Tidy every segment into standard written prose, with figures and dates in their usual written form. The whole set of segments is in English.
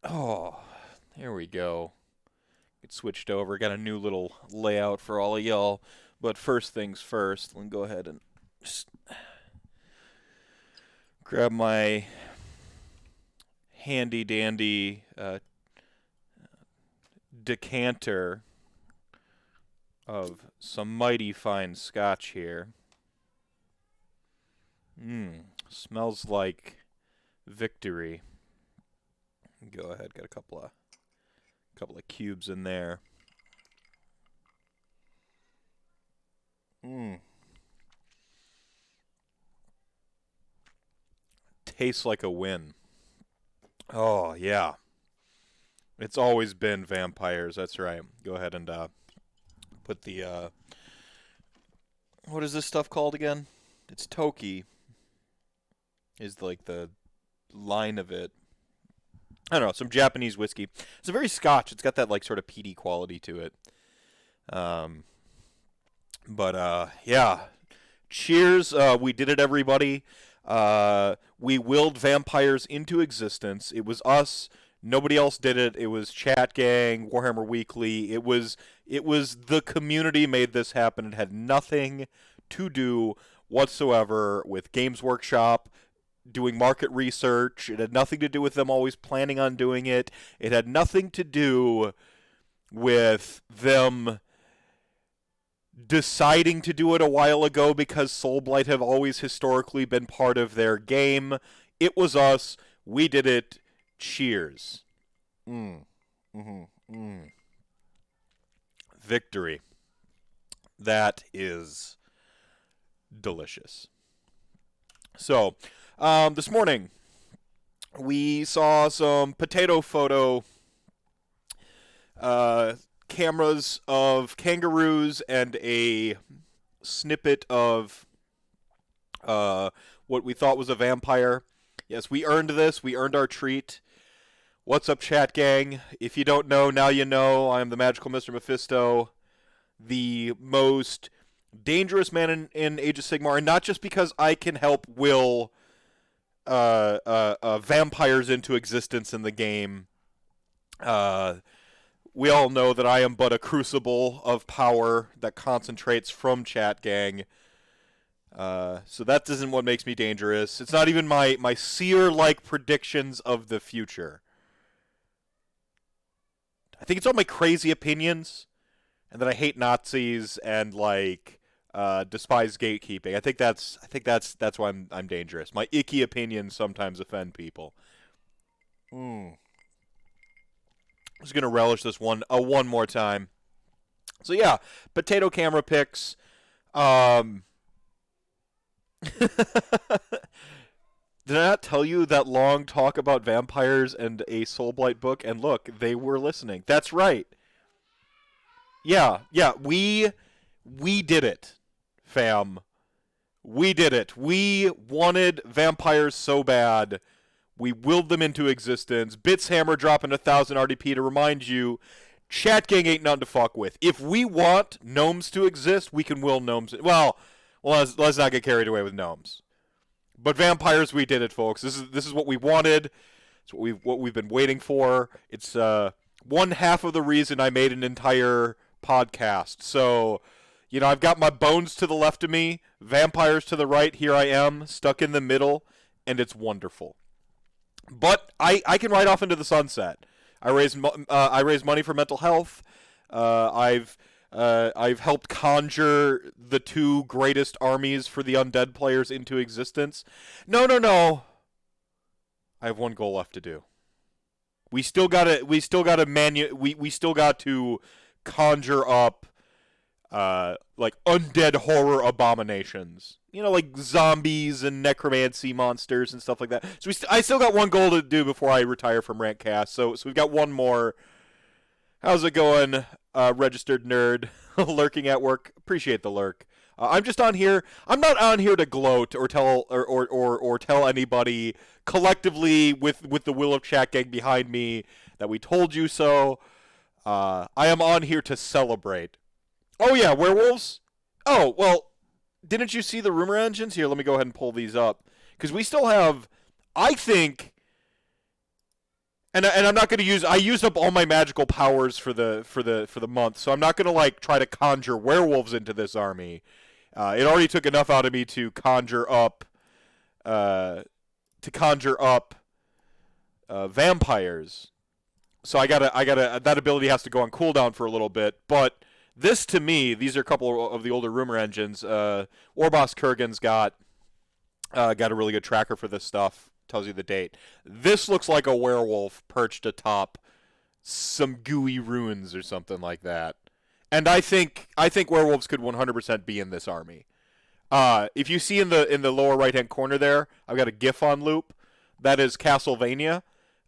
Oh, there we go. It switched over. Got a new little layout for all of y'all. But first things first, let me go ahead and just grab my handy dandy decanter of some mighty fine scotch here. Smells like victory. Go ahead, got a couple of cubes in there. Tastes like a win. Oh, yeah. It's always been vampires, that's right. Go ahead and put the, what is this stuff called again? It's Toki, is like the line of it. I don't know, some Japanese whiskey. It's a very Scotch. It's got that like sort of peaty quality to it. Yeah. Cheers. We did it, everybody. We willed vampires into existence. It was us. Nobody else did it. It was Chat Gang, Warhammer Weekly. It was the community made this happen. It had nothing to do whatsoever with Games Workshop doing market research. It had nothing to do with them always planning on doing it. It had nothing to do with them deciding to do it a while ago because Soulblight have always historically been part of their game. It was us. We did it. Cheers. Victory. That is delicious. So, this morning, we saw some potato photo cameras of kangaroos and a snippet of what we thought was a vampire. Yes, we earned this. We earned our treat. What's up, chat gang? If you don't know, now you know. I am the magical Mr. Mephisto, the most dangerous man in Age of Sigmar, and not just because I can help will vampires into existence in the game. We all know that I am but a crucible of power that concentrates from chat gang. So that isn't what makes me dangerous. It's not even my seer-like predictions of the future. I think it's all my crazy opinions, and that I hate Nazis and like despise gatekeeping. I think that's why I'm dangerous. My icky opinions sometimes offend people. I'm just gonna relish this one more time. So yeah, potato camera pics. Did I not tell you that long talk about vampires and a Soulblight book? And look, they were listening. That's right. Yeah, we did it, fam. We did it. We wanted vampires so bad. We willed them into existence. Bits Hammer dropping 1,000 RDP to remind you, Chat Gang ain't nothing to fuck with. If we want gnomes to exist, we can will gnomes. Well, let's not get carried away with gnomes. But vampires, we did it, folks. This is what we wanted. It's what we've been waiting for. It's one half of the reason I made an entire podcast. So, you know, I've got my bones to the left of me, vampires to the right. Here I am, stuck in the middle, and it's wonderful. But I can ride off into the sunset. I raise money for mental health. I've helped conjure the two greatest armies for the undead players into existence. No. I have one goal left to do. We still got to conjure up like undead horror abominations. You know, like zombies and necromancy monsters and stuff like that. So I still got one goal to do before I retire from RantCast. So we've got one more. How's it going, registered nerd? Lurking at work. Appreciate the lurk. I'm just on here. I'm not on here to gloat or tell anybody collectively with the will of Chat Gang behind me that we told you so. I am on here to celebrate. Oh yeah, werewolves? Oh, well, didn't you see the rumor engines? Here, let me go ahead and pull these up. Because we still have, I think, I'm not going to use. I used up all my magical powers for the month, so I'm not going to like try to conjure werewolves into this army. It already took enough out of me to conjure up, vampires. So I gotta. That ability has to go on cooldown for a little bit. But this, to me, these are a couple of the older rumor engines. Warboss Kurgan's got a really good tracker for this stuff. Tells you the date. This looks like a werewolf perched atop some gooey ruins or something like that. And I think werewolves could 100% be in this army. If you see in the lower right hand corner there, I've got a GIF on loop. That is Castlevania.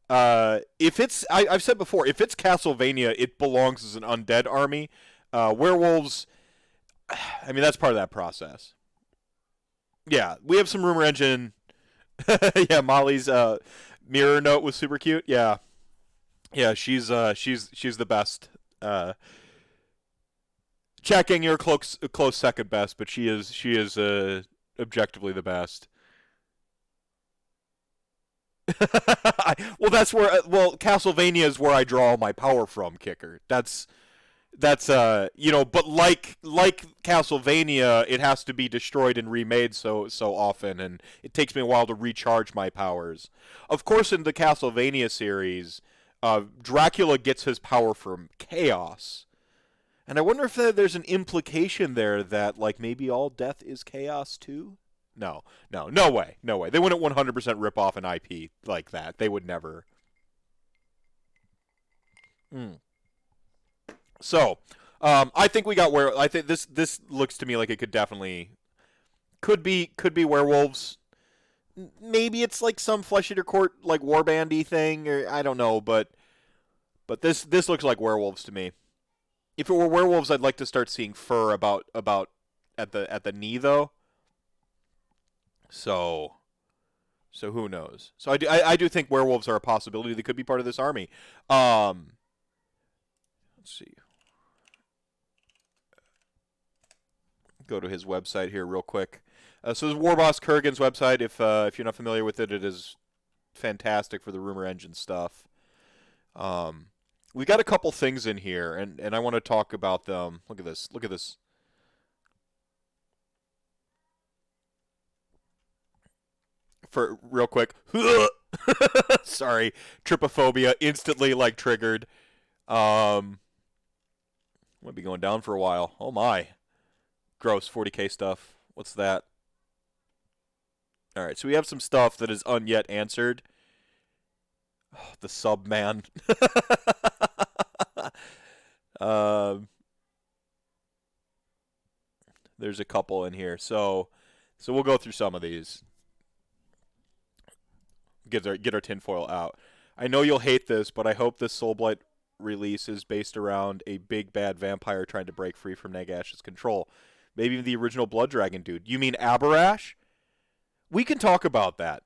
If it's I've said before, if it's Castlevania, it belongs as an undead army. Werewolves, I mean, that's part of that process. Yeah, we have some rumor engine. Yeah, Molly's mirror note was super cute. Yeah, she's the best. Checking your close second best, but she is objectively the best. Well, that's where Castlevania is where I draw my power from, Kicker. That's but like Castlevania, it has to be destroyed and remade so often, and it takes me a while to recharge my powers. Of course, in the Castlevania series, Dracula gets his power from chaos, and I wonder if there's an implication there that like maybe all death is chaos too. No way. They wouldn't 100% rip off an IP like that. They would never. So, I think we got I think this looks to me like it could be werewolves. Maybe it's like some Flesh Eater Court like warbandy thing, or I don't know, but this looks like werewolves to me. If it were werewolves, I'd like to start seeing fur about at the knee though. So who knows? So I do think werewolves are a possibility. They could be part of this army. Let's see. Go to his website here real quick. So this is Warboss Kurgan's website. If you're not familiar with it, it is fantastic for the rumor engine stuff. We got a couple things in here, and I want to talk about them. Look at this. For real quick. Sorry, trypophobia instantly like triggered. Might be going down for a while. Oh my. Gross, 40k stuff. What's that? Alright, so we have some stuff that is unyet answered. Oh, the sub man. There's a couple in here. So we'll go through some of these. Get our tinfoil out. I know you'll hate this, but I hope this Soulblight release is based around a big bad vampire trying to break free from Nagash's control. Maybe even the original Blood Dragon dude. You mean Abarash? We can talk about that.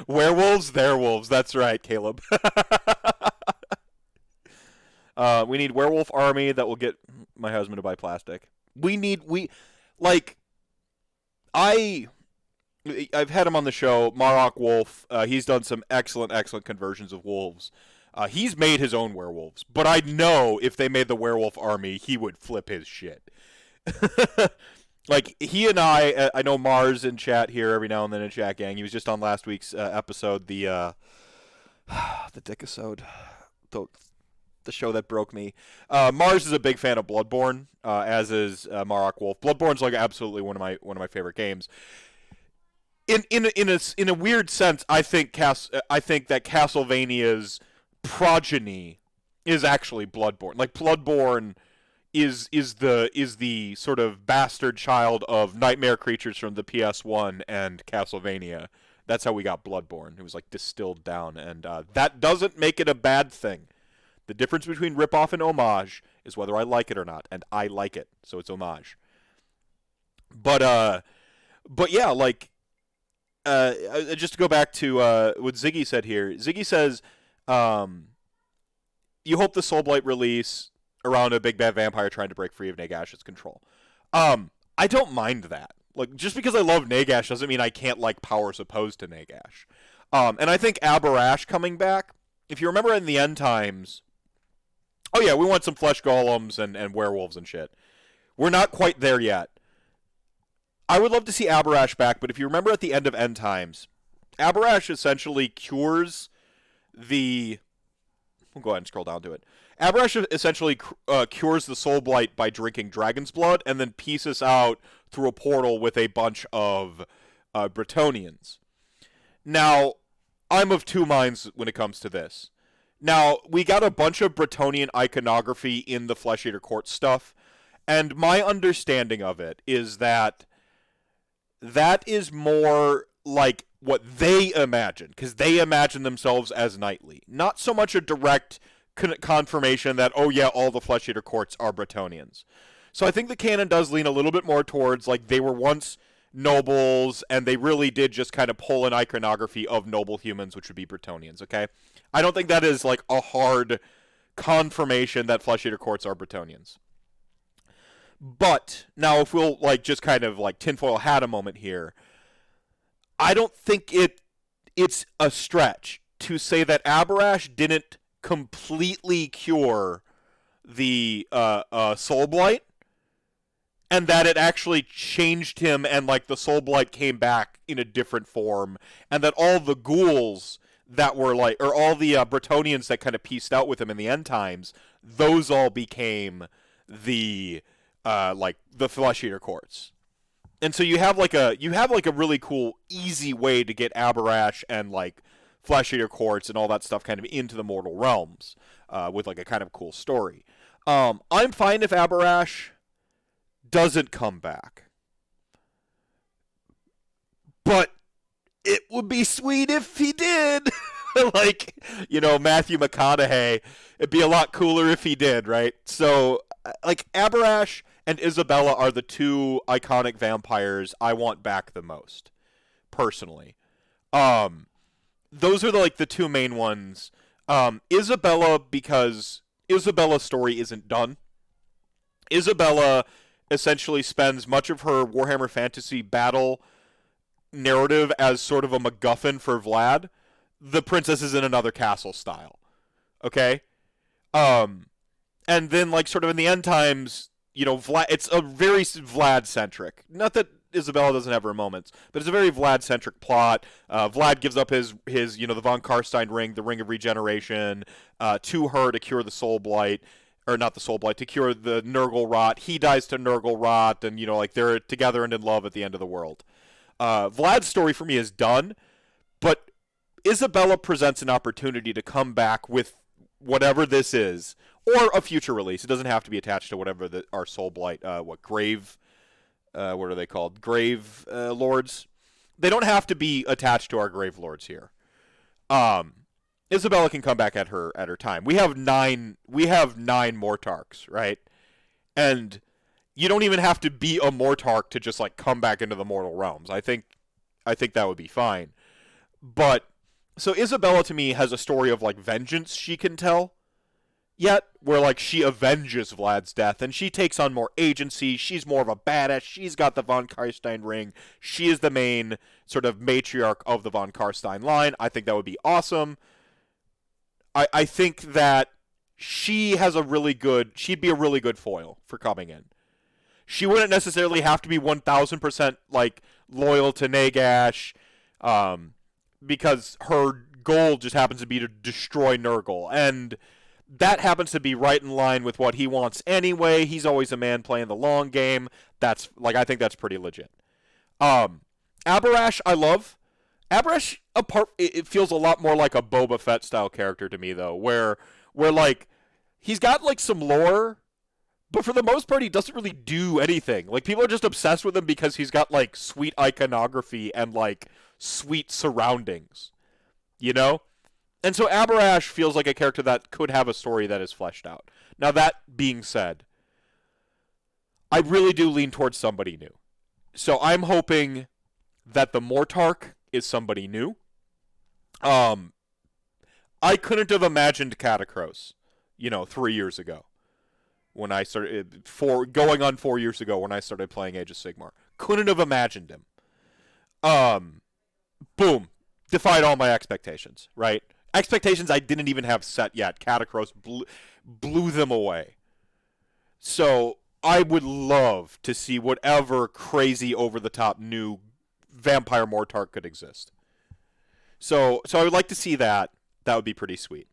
Werewolves, they're wolves. That's right, Caleb. We need werewolf army that will get my husband to buy plastic. I've had him on the show, Marok Wolf. He's done some excellent conversions of wolves. He's made his own werewolves, but I know if they made the werewolf army, he would flip his shit. Like, he and I know Mars in chat here every now and then in chat gang. He was just on last week's episode, the Dickisode, the show that broke me. Mars is a big fan of Bloodborne, as is Marok Wolf. Bloodborne's like absolutely one of my favorite games. In a weird sense, I think that Castlevania's progeny is actually Bloodborne. Like, Bloodborne is the sort of bastard child of Nightmare Creatures from the PS1 and Castlevania. That's how we got Bloodborne. It was like distilled down, and that doesn't make it a bad thing. The difference between ripoff and homage is whether I like it or not, and I like it, so it's homage. But yeah, like, just to go back to what Ziggy said here. Ziggy says, you hope the Soulblight release around a big bad vampire trying to break free of Nagash's control. I don't mind that. Like, just because I love Nagash doesn't mean I can't like powers opposed to Nagash. And I think Aberash coming back, if you remember in the end times, oh yeah, we want some flesh golems and werewolves and shit. We're not quite there yet. I would love to see Aberash back, but if you remember at the end of End Times, Aberash essentially cures the... We'll go ahead and scroll down to it. Aberash essentially cures the Soulblight by drinking dragon's blood, and then pieces out through a portal with a bunch of Bretonnians. Now, I'm of two minds when it comes to this. Now, we got a bunch of Bretonnian iconography in the Flesh Eater Court stuff, and my understanding of it is that is more like what they imagine, because they imagine themselves as knightly. Not so much a direct confirmation that, oh yeah, all the Flesh Eater Courts are Bretonnians. So I think the canon does lean a little bit more towards, like, they were once nobles, and they really did just kind of pull an iconography of noble humans, which would be Bretonnians, okay? I don't think that is, like, a hard confirmation that Flesh Eater Courts are Bretonnians. But, now if we'll, like, just kind of, like, tinfoil hat a moment here, I don't think it's a stretch to say that Aberash didn't completely cure the Soulblight, and that it actually changed him, and, like, the Soulblight came back in a different form, and that all the ghouls that were, like, or all the Bretonnians that kind of pieced out with him in the end times, those all became the Flesh Eater Courts. And so you have like a really cool, easy way to get Aberash and, like, Flesh Eater Courts and all that stuff kind of into the mortal realms, with, like, a kind of cool story. I'm fine if Aberash doesn't come back, but it would be sweet if he did. Like, you know, Matthew McConaughey. It'd be a lot cooler if he did, right? So, like, Aberash and Isabella are the two iconic vampires I want back the most, personally. Those are the two main ones. Isabella, because Isabella's story isn't done. Isabella essentially spends much of her Warhammer Fantasy battle narrative as sort of a MacGuffin for Vlad. The princess is in another castle style. Okay? And then, like, sort of in the end times, you know, Vlad, it's a very Vlad-centric. Not that Isabella doesn't have her moments, but it's a very Vlad-centric plot. Vlad gives up his you know, the von Karstein ring, the Ring of Regeneration, to her to cure the Soulblight, or not the Soulblight, to cure the Nurgle rot. He dies to Nurgle rot, and, you know, like, they're together and in love at the end of the world. Vlad's story for me is done, but Isabella presents an opportunity to come back with whatever this is, or a future release. It doesn't have to be attached to whatever our Soulblight, what are they called? Gravelords. They don't have to be attached to our Gravelords here. Isabella can come back at her time. We have nine Mortarks, right? And you don't even have to be a Mortark to just, like, come back into the mortal realms. I think that would be fine. But so Isabella, to me, has a story of, like, vengeance she can tell, yet where, like, she avenges Vlad's death, and she takes on more agency. She's more of a badass. She's got the von Karstein ring. She is the main sort of matriarch of the von Karstein line. I think that would be awesome. I think that she'd be a really good foil for coming in. She wouldn't necessarily have to be 1,000% like loyal to Nagash, because her goal just happens to be to destroy Nurgle, and that happens to be right in line with what he wants anyway. He's always a man playing the long game. That's, like, I think that's pretty legit. Aberash, I love. Aberash, it feels a lot more like a Boba Fett style character to me, though, where like, he's got, like, some lore, but for the most part, he doesn't really do anything. Like, people are just obsessed with him because he's got, like, sweet iconography and, like, sweet surroundings, you know? And so Aberash feels like a character that could have a story that is fleshed out. Now, that being said, I really do lean towards somebody new. So I'm hoping that the Mortark is somebody new. I couldn't have imagined Catacross, 3 years ago. When I started, going on 4 years ago when I started playing Age of Sigmar. Couldn't have imagined him. Boom. defied all my expectations, right? Expectations I didn't even have set yet. Catacross blew them away. So I would love to see whatever crazy over-the-top new vampire Mortarch could exist. So I would like to see that. That would be pretty sweet.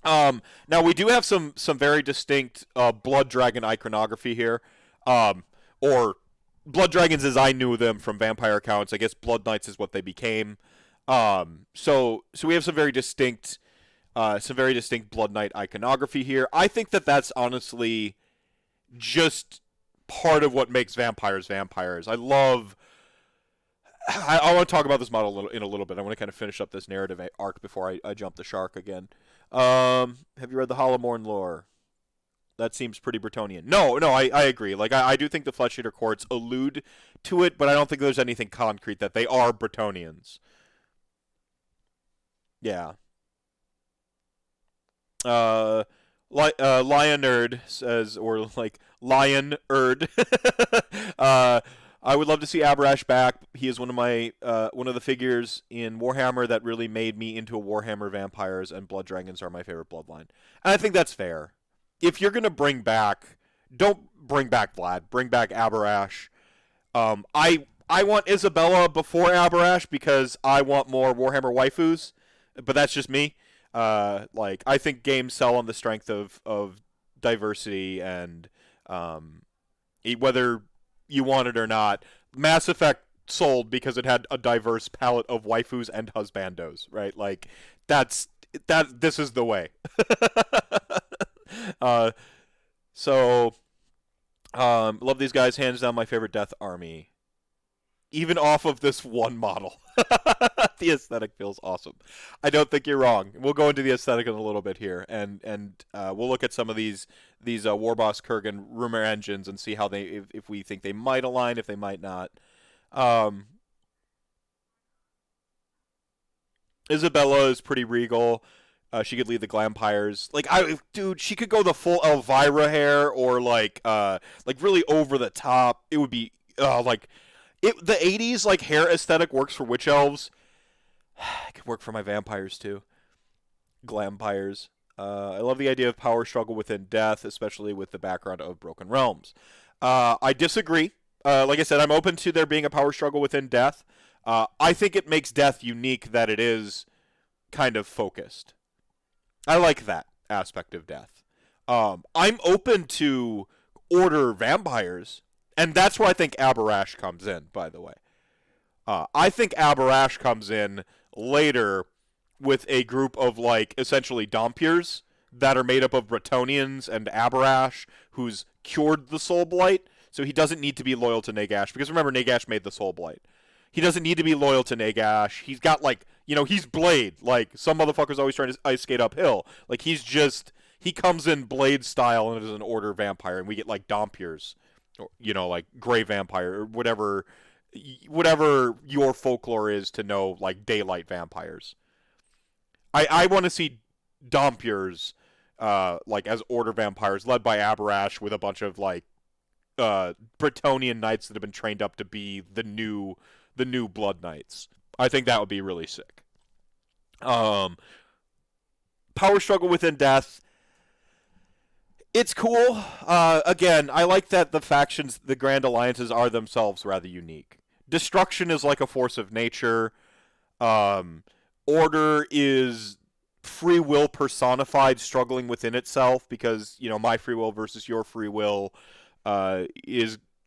Now we do have some very distinct Blood Dragon iconography here, or Blood Dragons as I knew them from vampire accounts. I guess Blood Knights is what they became. So we have some very distinct Blood Knight iconography here. I think that that's honestly just part of what makes vampires vampires. I want to talk about this model in a little bit. I want to kind of finish up this narrative arc before I jump the shark again. Have you read the Hollowmorn lore? That seems pretty Bretonnian. No, I agree. Like, I do think the Flesh Eater Courts allude to it, but I don't think there's anything concrete that they are Bretonnians. Yeah. Lion Nerd says, or like Lion Erd. I would love to see Abrash back. He is one of the figures in Warhammer that really made me into a Warhammer. Vampires and Blood Dragons are my favorite bloodline, and I think that's fair. If you're gonna bring back, don't bring back Vlad. Bring back Abrash. I want Isabella before Abrash because I want more Warhammer waifus, but that's just me. I think games sell on the strength of diversity and whether you want it or not. Mass Effect sold because it had a diverse palette of waifus and husbandos, right? Like this is the way. Love these guys, hands down my favorite Death Army. Even off of this one model. The aesthetic feels awesome. I don't think you're wrong. We'll go into the aesthetic in a little bit here, and we'll look at some of these Warboss Kurgan rumor engines and see how if we think they might align, if they might not. Isabella is pretty regal. She could lead the Glampires. Dude, she could go the full Elvira hair or like really over the top. It would be the 80s hair aesthetic works for witch elves. It could work for my vampires too. Glampires. I love the idea of power struggle within death, especially with the background of Broken Realms. I disagree. Like I said, I'm open to there being a power struggle within death. I think it makes death unique that it is kind of focused. I like that aspect of death. I'm open to order vampires, and that's where I think Abarash comes in, by the way. I think Abarash comes in later with a group of, essentially Dompiers that are made up of Bretonnians and Abarash, who's cured the Soulblight, so he doesn't need to be loyal to Nagash, because remember, Nagash made the Soulblight. He doesn't need to be loyal to Nagash. He's got, he's Blade. Some motherfucker's always trying to ice skate uphill. He comes in Blade style and is an order vampire, and we get, Dompiers. Or, Gray Vampire, or whatever your folklore is to know, daylight vampires. I want to see Dompiers, as order vampires, led by Abarash, with a bunch of, Bretonnian knights that have been trained up to be the new Blood Knights. I think that would be really sick. Power struggle within death. It's cool. Again, I like that the factions, the Grand Alliances, are themselves rather unique. Destruction is like a force of nature. Order is free will personified, struggling within itself, because, my free will versus your free will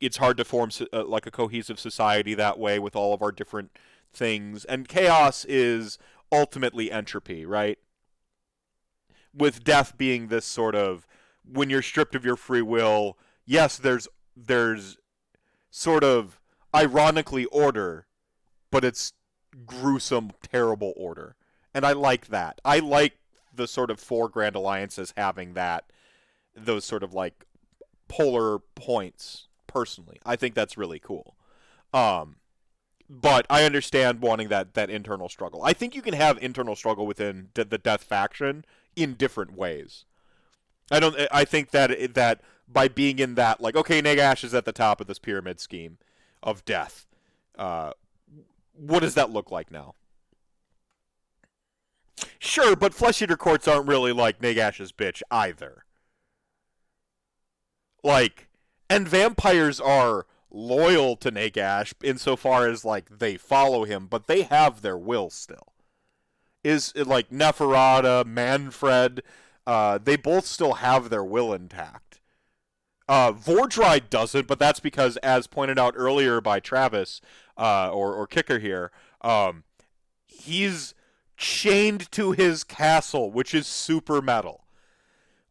it's hard to form a cohesive society that way with all of our different things. And chaos is ultimately entropy, right? With death being this sort of, when you're stripped of your free will, yes, there's sort of ironically order, but it's gruesome, terrible order. And I like that. I like the sort of four Grand Alliances having those sort of polar points, personally. I think that's really cool. But I understand wanting that internal struggle. I think you can have internal struggle within the Death faction in different ways. I think that by being in that, okay, Nagash is at the top of this pyramid scheme of death. What does that look like now? Sure, but flesh eater courts aren't really like Nagash's bitch either. Like, and vampires are loyal to Nagash insofar as like they follow him, but they have their will still. Is like Neferata, Manfred, they both still have their will intact. Vordry doesn't, but that's because, as pointed out earlier by Travis, or Kicker here, he's chained to his castle, which is super metal.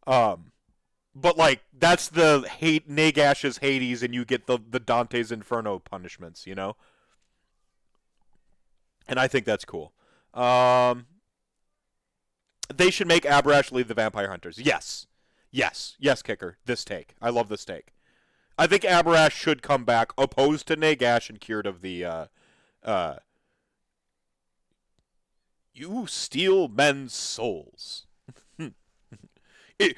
But like that's the Nagash's Hades, and you get the Dante's Inferno punishments, you know. And I think that's cool. They should make Abrash lead the vampire hunters. Yes, Kicker. This take, I love this take. I think Abrash should come back, opposed to Nagash and cured of the you steal men's souls. it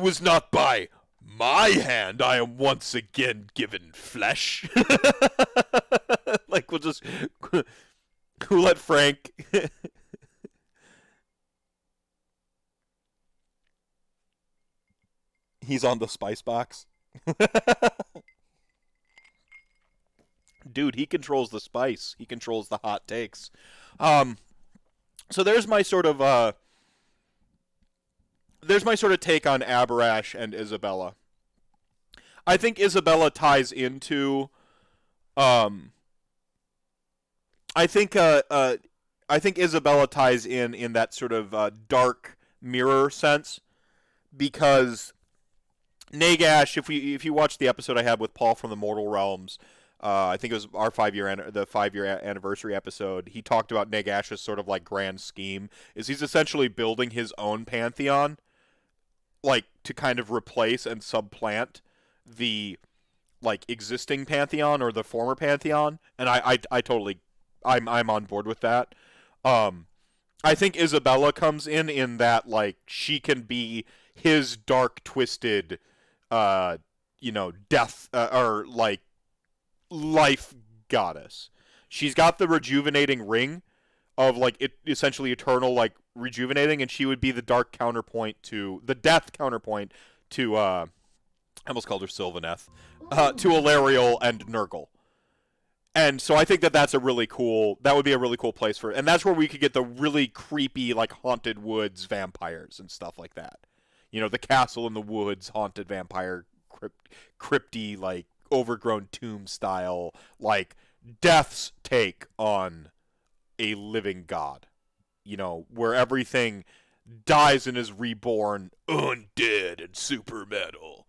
was not by my hand I am once again given flesh. Like, we'll just who let Frank he's on the spice box. Dude, he controls the spice. He controls the hot takes. So there's my sort of take on Aberash and Isabella. I think Isabella ties into I think Isabella ties in that sort of dark mirror sense, because Nagash, if you watch the episode I had with Paul from the Mortal Realms, I think it was our 5-year anniversary episode, he talked about Nagash's sort of like grand scheme is he's essentially building his own pantheon, like to kind of replace and supplant the like existing pantheon or the former pantheon, and I totally I'm on board with that. I think Isabella comes in that like she can be his dark twisted death or like life goddess. She's got the rejuvenating ring of like it essentially eternal like rejuvenating, and she would be the dark counterpoint to the death counterpoint to I almost called her Sylvaneth, to Alariel and Nurgle. And so I think that that would be a really cool place for it. And that's where we could get the really creepy, like, haunted woods vampires and stuff like that. You know, the castle in the woods, haunted vampire, crypty, like, overgrown tomb style, like, Death's take on a living god. You know, where everything dies and is reborn undead and super metal.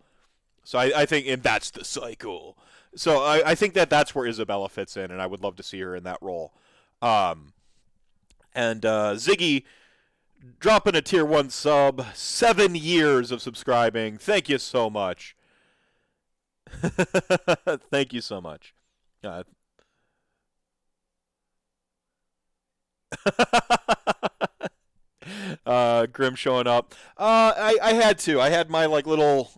So I think, and that's the cycle. So I think that that's where Isabella fits in, and I would love to see her in that role. And Ziggy dropping a tier 1 sub, 7 years of subscribing. Thank you so much. Thank you so much. Grim showing up. I had to. I had my like little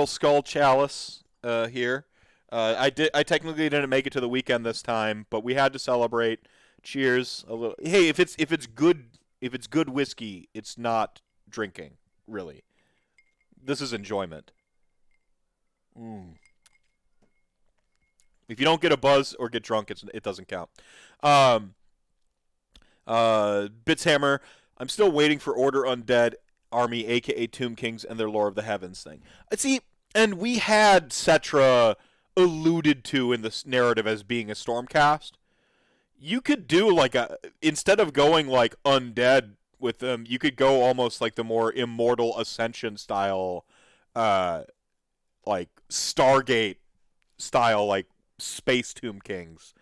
skull chalice here. I technically didn't make it to the weekend this time, but we had to celebrate. Cheers a little. Hey, if it's good whiskey, it's not drinking, really. This is enjoyment. If you don't get a buzz or get drunk, it doesn't count. Bitshammer, I'm still waiting for Order Undead Army, aka Tomb Kings, and their Lore of the Heavens thing. See, and we had Cetra alluded to in this narrative as being a Stormcast. You could do like instead of going like undead with them, you could go almost like the more Immortal Ascension style, like Stargate style, like Space Tomb Kings.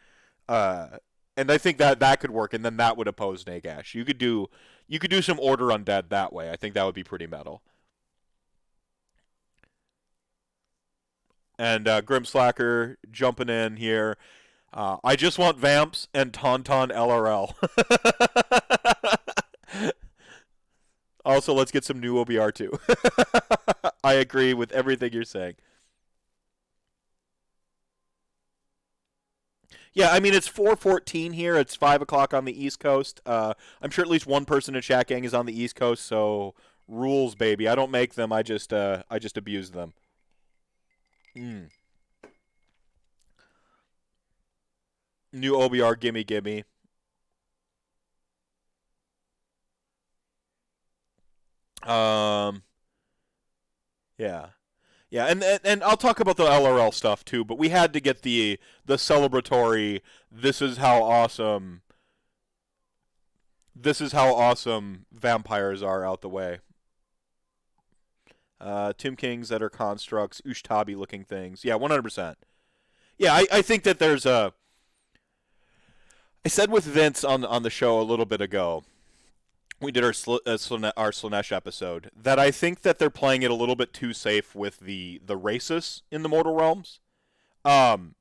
And I think that could work, and then that would oppose Nagash. You could do some Order Undead that way. I think that would be pretty metal. And Grimslacker jumping in here. I just want Vamps and Tauntaun LRL. Also, let's get some new OBR too. I agree with everything you're saying. Yeah, I mean it's 4:14 here. It's 5 o'clock on the East Coast. I'm sure at least one person in Chat Gang is on the East Coast. So rules, baby. I don't make them. I just abuse them. Mm. New OBR, gimme, gimme. Um, yeah, yeah, and I'll talk about the LRL stuff too. But we had to get the celebratory. This is how awesome. This is how awesome vampires are out the way. Tomb Kings that are constructs, Ushtabi looking things. Yeah, 100%. Yeah, I think that there's a. I said with Vince on the show a little bit ago. We did our Slaanesh episode that I think that they're playing it a little bit too safe with the races in the Mortal Realms. Um,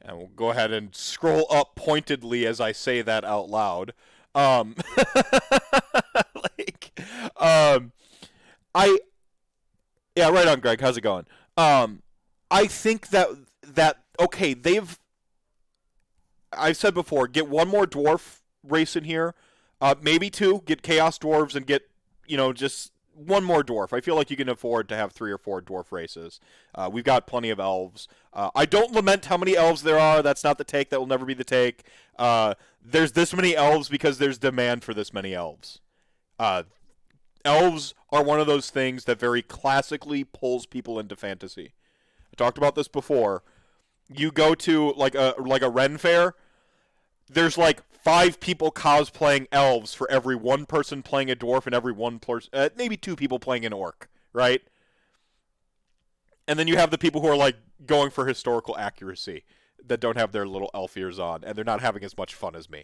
and we'll go ahead and scroll up pointedly as I say that out loud. Um, like, um, I yeah, right on, Greg. How's it going? Um, I think that okay, I've said before, get one more dwarf race in here, maybe two. Get chaos dwarves and get just one more dwarf. I feel like you can afford to have 3 or 4 dwarf races. We've got plenty of elves. I don't lament how many elves there are. That's not the take. That will never be the take. There's this many elves because there's demand for this many elves. Elves are one of those things that very classically pulls people into fantasy. I talked about this before. You go to like a Ren fair. There's like 5 people cosplaying elves for every one person playing a dwarf and every one person, maybe 2 people playing an orc, right? And then you have the people who are like going for historical accuracy that don't have their little elf ears on, and they're not having as much fun as me,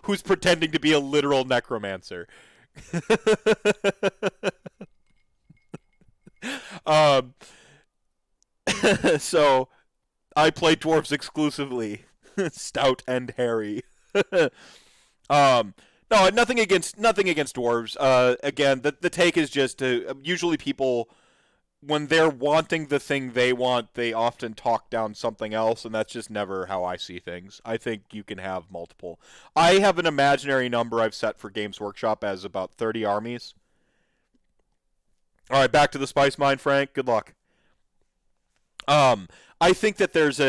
who's pretending to be a literal necromancer. um, so I play dwarves exclusively. Stout and hairy. um, no, nothing against dwarves. Again, the take is just usually people when they're wanting the thing they want, they often talk down something else, and that's just never how I see things. I think you can have multiple. I have an imaginary number I've set for Games Workshop as about 30 armies. All right, back to the Spice Mine, Frank. Good luck. I think that there's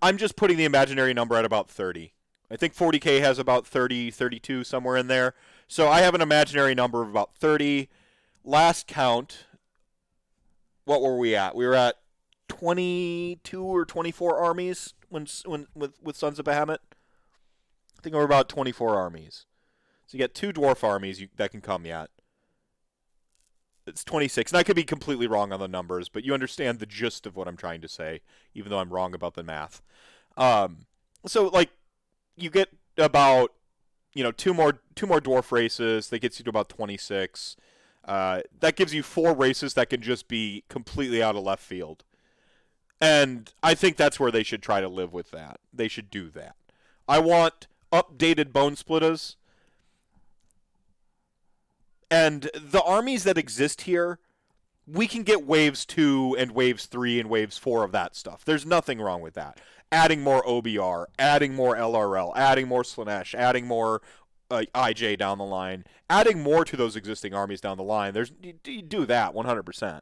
I'm just putting the imaginary number at about 30. I think 40K has about 30, 32, somewhere in there. So I have an imaginary number of about 30. Last count, what were we at? We were at 22 or 24 armies with Sons of Bahamut. I think we're about 24 armies. So you get 2 dwarf armies that can come yet. It's 26, and I could be completely wrong on the numbers, but you understand the gist of what I'm trying to say, even though I'm wrong about the math. So like, you get about 2 more dwarf races. That gets you to about 26. That gives you 4 races that can just be completely out of left field, and I think that's where they should try to live with that. They should do that. I want updated bone splitters. And the armies that exist here, we can get waves 2 and waves 3 and waves 4 of that stuff. There's nothing wrong with that. Adding more OBR, adding more LRL, adding more Slaanesh, adding more IJ down the line, adding more to those existing armies down the line. You do that 100%.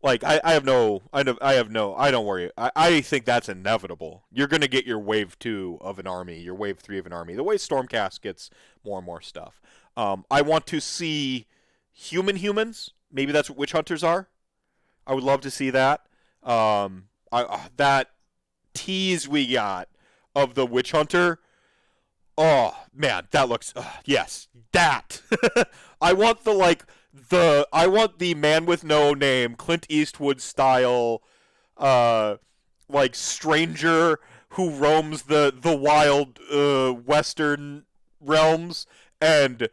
Like I don't worry. I think that's inevitable. You're gonna get your wave 2 of an army, your wave 3 of an army. The way Stormcast gets more and more stuff. I want to see humans. Maybe that's what witch hunters are. I would love to see that. That tease we got of the witch hunter. Oh man, that looks yes, that. I want I want the man with no name, Clint Eastwood style, like stranger who roams the wild western realms and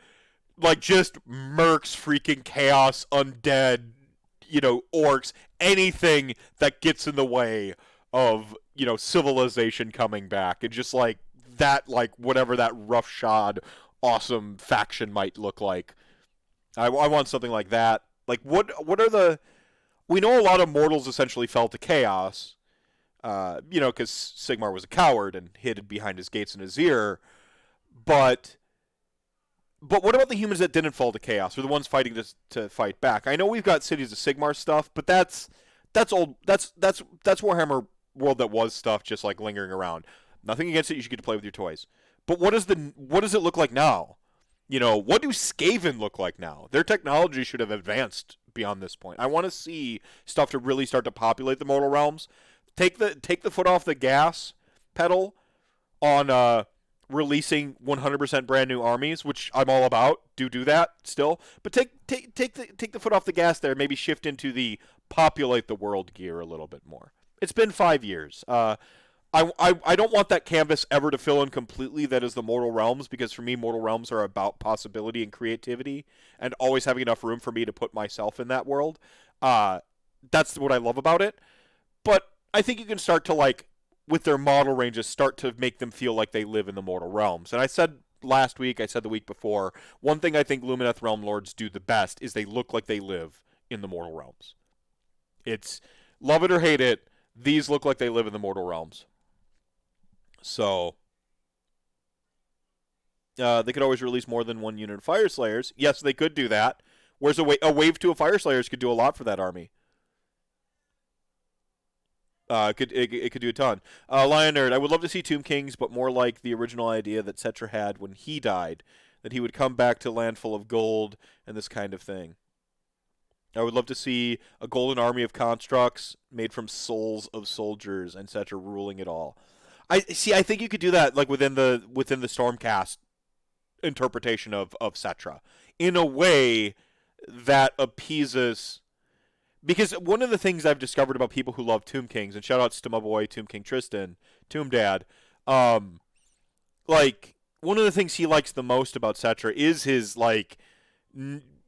like just mercs, freaking chaos, undead, orcs, anything that gets in the way of civilization coming back, and just like that, like whatever that roughshod, awesome faction might look like. I want something like that. Like what are the we know a lot of mortals essentially fell to chaos, because Sigmar was a coward and hid behind his gates in his ear. But what about the humans that didn't fall to chaos, or the ones fighting to fight back? I know we've got Cities of Sigmar stuff, but that's old. That's Warhammer World that was stuff just like lingering around. Nothing against it. You should get to play with your toys. But what does it look like now? What do Skaven look like now? Their technology should have advanced beyond this point. I want to see stuff to really start to populate the mortal realms. Take the foot off the gas pedal on releasing 100% brand new armies, which I'm all about. Do that still, but take the foot off the gas there. Maybe shift into the populate the world gear a little bit more. It's been 5 years. I don't want that canvas ever to fill in completely. That is the Mortal Realms, because for me, Mortal Realms are about possibility and creativity, and always having enough room for me to put myself in that world. That's what I love about it. But I think you can start to, with their model ranges, start to make them feel like they live in the Mortal Realms. And I said last week, I said the week before, one thing I think Lumineth Realm Lords do the best is they look like they live in the Mortal Realms. It's, love it or hate it, these look like they live in the Mortal Realms. So, they could always release more than one unit of Fire Slayers. Yes, they could do that. Whereas a wave 2 of Fire Slayers could do a lot for that army. It could do a ton. Lion Nerd, I would love to see Tomb Kings, but more like the original idea that Cetra had when he died, that he would come back to land full of gold and this kind of thing. I would love to see a golden army of constructs made from souls of soldiers and Cetra ruling it all. I think you could do that within the Stormcast interpretation of Cetra in a way that appeases. Because one of the things I've discovered about people who love Tomb Kings, and shout outs to my boy Tomb King Tristan, Tomb Dad, one of the things he likes the most about Cetra is his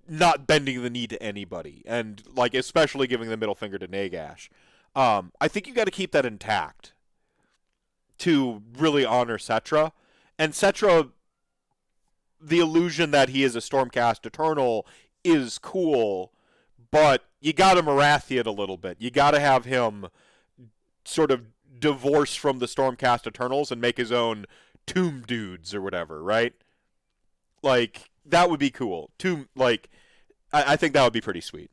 not bending the knee to anybody, and especially giving the middle finger to Nagash. I think you got to keep that intact to really honor Cetra. And Cetra, the illusion that he is a Stormcast Eternal is cool, but you got to Marathi it a little bit. You got to have him sort of divorce from the Stormcast Eternals and make his own Tomb Dudes or whatever, right? That would be cool. I think that would be pretty sweet.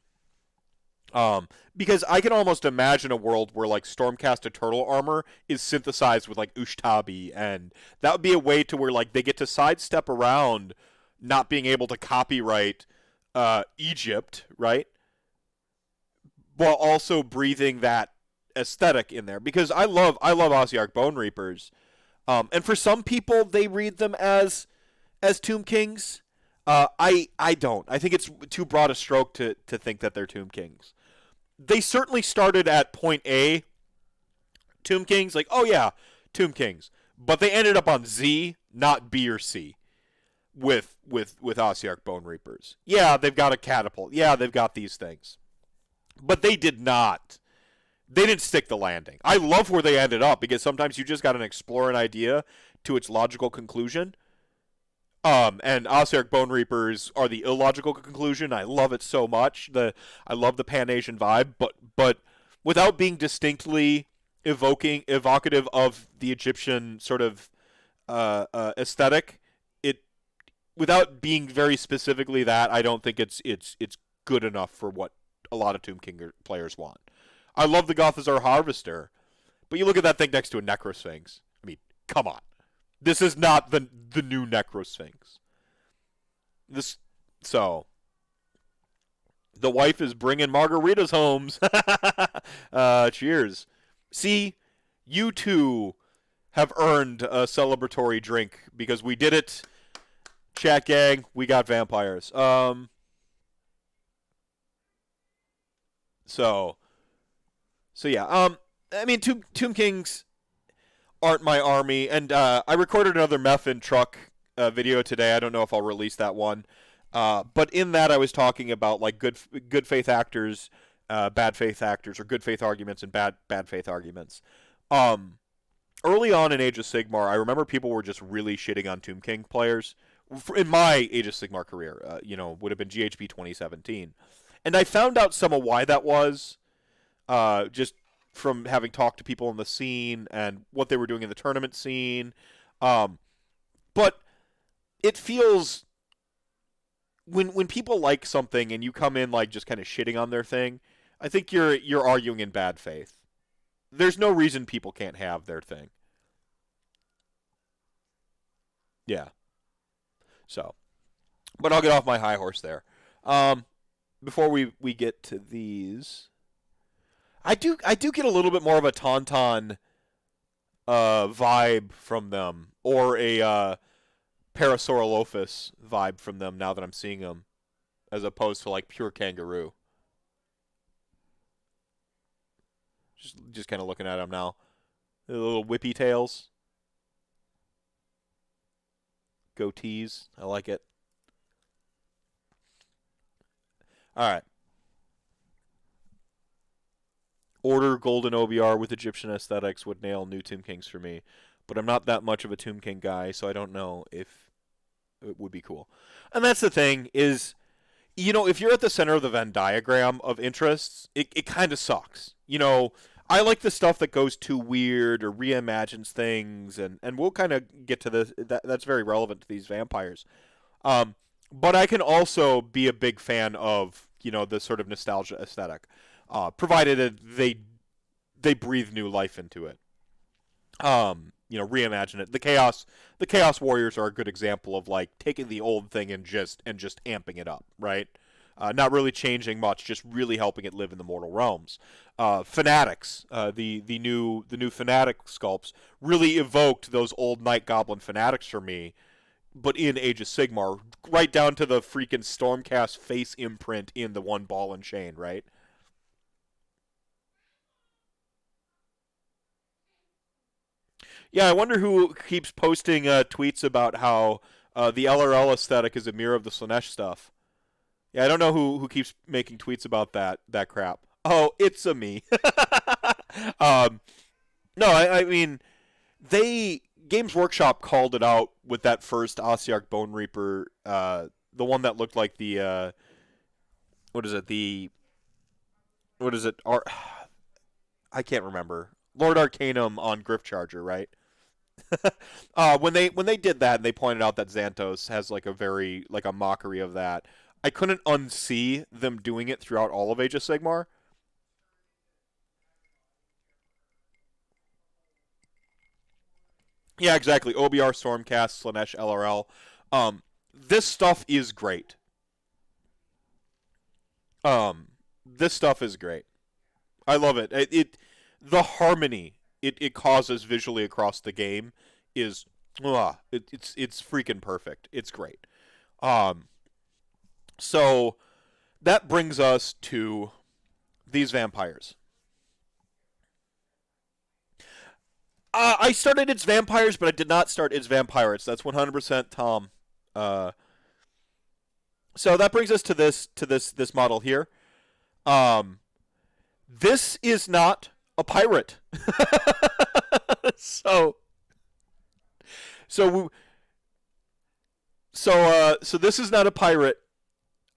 Because I can almost imagine a world where Stormcast Eternal armor is synthesized with Ushtabi, and that would be a way to where they get to sidestep around not being able to copyright Egypt, right? While also breathing that aesthetic in there, because I love Ossiarch Bone Reapers, and for some people they read them as Tomb Kings. I don't. I think it's too broad a stroke to think that they're Tomb Kings. They certainly started at point A, Tomb Kings, oh yeah, Tomb Kings, but they ended up on Z, not B or C, with Ossiarch Bone Reapers. Yeah, they've got a catapult. Yeah, they've got these things. But they did not. They didn't stick the landing. I love where they ended up, because sometimes you just got to explore an idea to its logical conclusion. And Ossiarch Bone Reapers are the illogical conclusion. I love it so much. I love the Pan-Asian vibe, but without being distinctly evocative of the Egyptian sort of aesthetic. Without being very specifically that, I don't think it's good enough for what a lot of Tomb King players want. I love the Gothazar Harvester, but you look at that thing next to a Necrosphinx. I mean, come on. This is not the new Necrosphinx. So, the wife is bringing margaritas homes. Cheers. See, you too have earned a celebratory drink because we did it. Chat gang, we got vampires. So yeah. I mean, Tomb Kings aren't my army, and I recorded another Meth Truck video today. I don't know if I'll release that one, but in that I was talking about good faith actors, bad faith actors, or good faith arguments and bad faith arguments. Early on in Age of Sigmar, I remember people were just really shitting on Tomb King players. In my Age of Sigmar career, would have been GHB 2017, and I found out some of why that was. just from having talked to people in the scene and what they were doing in the tournament scene. Um, but it feels when people like something and you come in like just kind of shitting on their thing, I think you're arguing in bad faith. There's no reason people can't have their thing. Yeah. So, but I'll get off my high horse there. Um, before we get to these, I do get a little bit more of a Tauntaun vibe from them, or a Parasaurolophus vibe from them now that I'm seeing them, as opposed to like pure kangaroo. Just kind of looking at them now. The little whippy tails, goatees. I like it. All right. Order Golden OBR with Egyptian aesthetics would nail new Tomb Kings for me, but I'm not that much of a Tomb King guy, so I don't know if it would be cool. And that's the thing is, if you're at the center of the Venn diagram of interests, it kind of sucks. I like the stuff that goes too weird or reimagines things, and we'll kind of get to this. That's very relevant to these vampires. Um, but I can also be a big fan of the sort of nostalgia aesthetic, provided that they breathe new life into it. Reimagine it. The Chaos Warriors are a good example of like taking the old thing and just amping it up, right? Not really changing much, just really helping it live in the mortal realms. Fanatics, the new Fanatic sculpts really evoked those old Night Goblin Fanatics for me, but in Age of Sigmar, right down to the freaking Stormcast face imprint in the one ball and chain, right? Yeah, I wonder who keeps posting tweets about how the LRL aesthetic is a mirror of the Slanesh stuff. Yeah, I don't know who keeps making tweets about that crap. Oh, it's a me. um, no, I mean they Games Workshop called it out with that first Ossiarch Bone Reaper, the one that looked like the what is it what is it I can't remember, Lord Arcanum on Griff Charger, right? When they did that and they pointed out that Xanthos has like a very like a mockery of that, I couldn't unsee them doing it throughout all of Age of Sigmar. Yeah, exactly. OBR, Stormcast, Slanesh, LRL. This stuff is great. This stuff is great. I love it. The harmony it causes visually across the game is it's freaking perfect. It's great. Um, so that brings us to these vampires. I started its vampires, but I did not start its vampires. That's 100% Tom. Uh, so that brings us to this model here. Um, this is not a pirate. so so so this is not a pirate.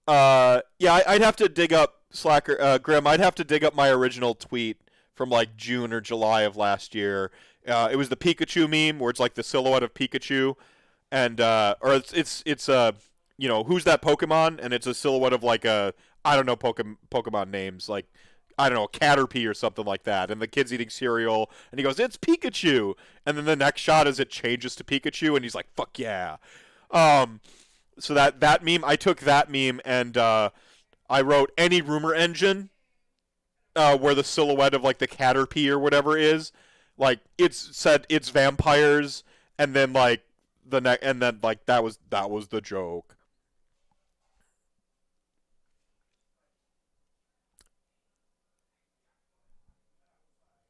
Yeah, I'd have to dig up Slacker Grim. I'd have to dig up my original tweet from like June or July of last year. It was the Pikachu meme where it's like the silhouette of Pikachu, and or who's that Pokemon, and it's a silhouette of like a I don't know Pokemon names like I don't know Caterpie or something like that, and the kid's eating cereal, and he goes it's Pikachu, and then the next shot is it changes to Pikachu, and he's like fuck yeah. Um, so that meme, I took that meme and I wrote any rumor engine where the silhouette of like the Caterpie or whatever is, like it's said it's vampires, and then like and then like that was the joke.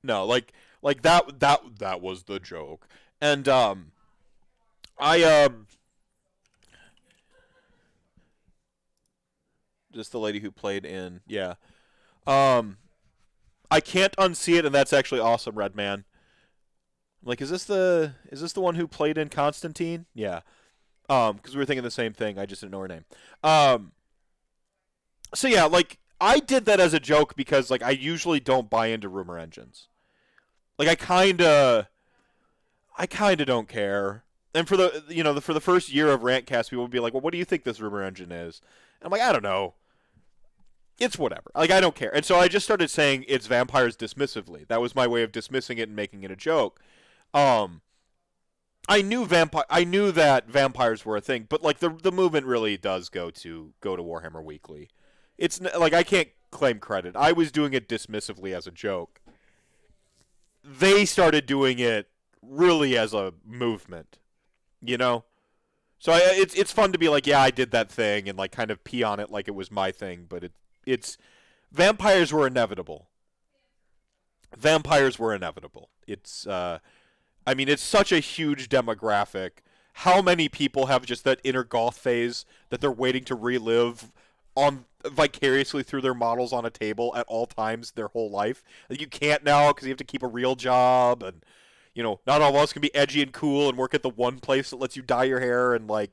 No, like that was the joke, and I just the lady who played in um I can't unsee it, and that's actually awesome, Red Man. I'm like, is this the one who played in Constantine? Yeah. Because we were thinking the same thing. I just didn't know her name. Um, so yeah, like I did that as a joke because like I usually don't buy into rumor engines. Like I kind of don't care. And for the for the first year of RantCast, people would be like, "Well, what do you think this rumor engine is?" And I'm like, "I don't know. It's whatever. Like I don't care." And so I just started saying it's vampires dismissively. That was my way of dismissing it and making it a joke. Um, I knew that vampires were a thing, but like the movement really does go to Warhammer Weekly. Like I can't claim credit. I was doing it dismissively as a joke. They started doing it really as a movement, you know? So it's fun to be like, yeah, I did that thing and like kind of pee on it like it was my thing, but it's vampires were inevitable. Vampires were inevitable. I mean, it's such a huge demographic. How many people have just that inner goth phase that they're waiting to relive on vicariously through their models on a table at all times their whole life? You can't now because you have to keep a real job, and not all of us can be edgy and cool and work at the one place that lets you dye your hair and like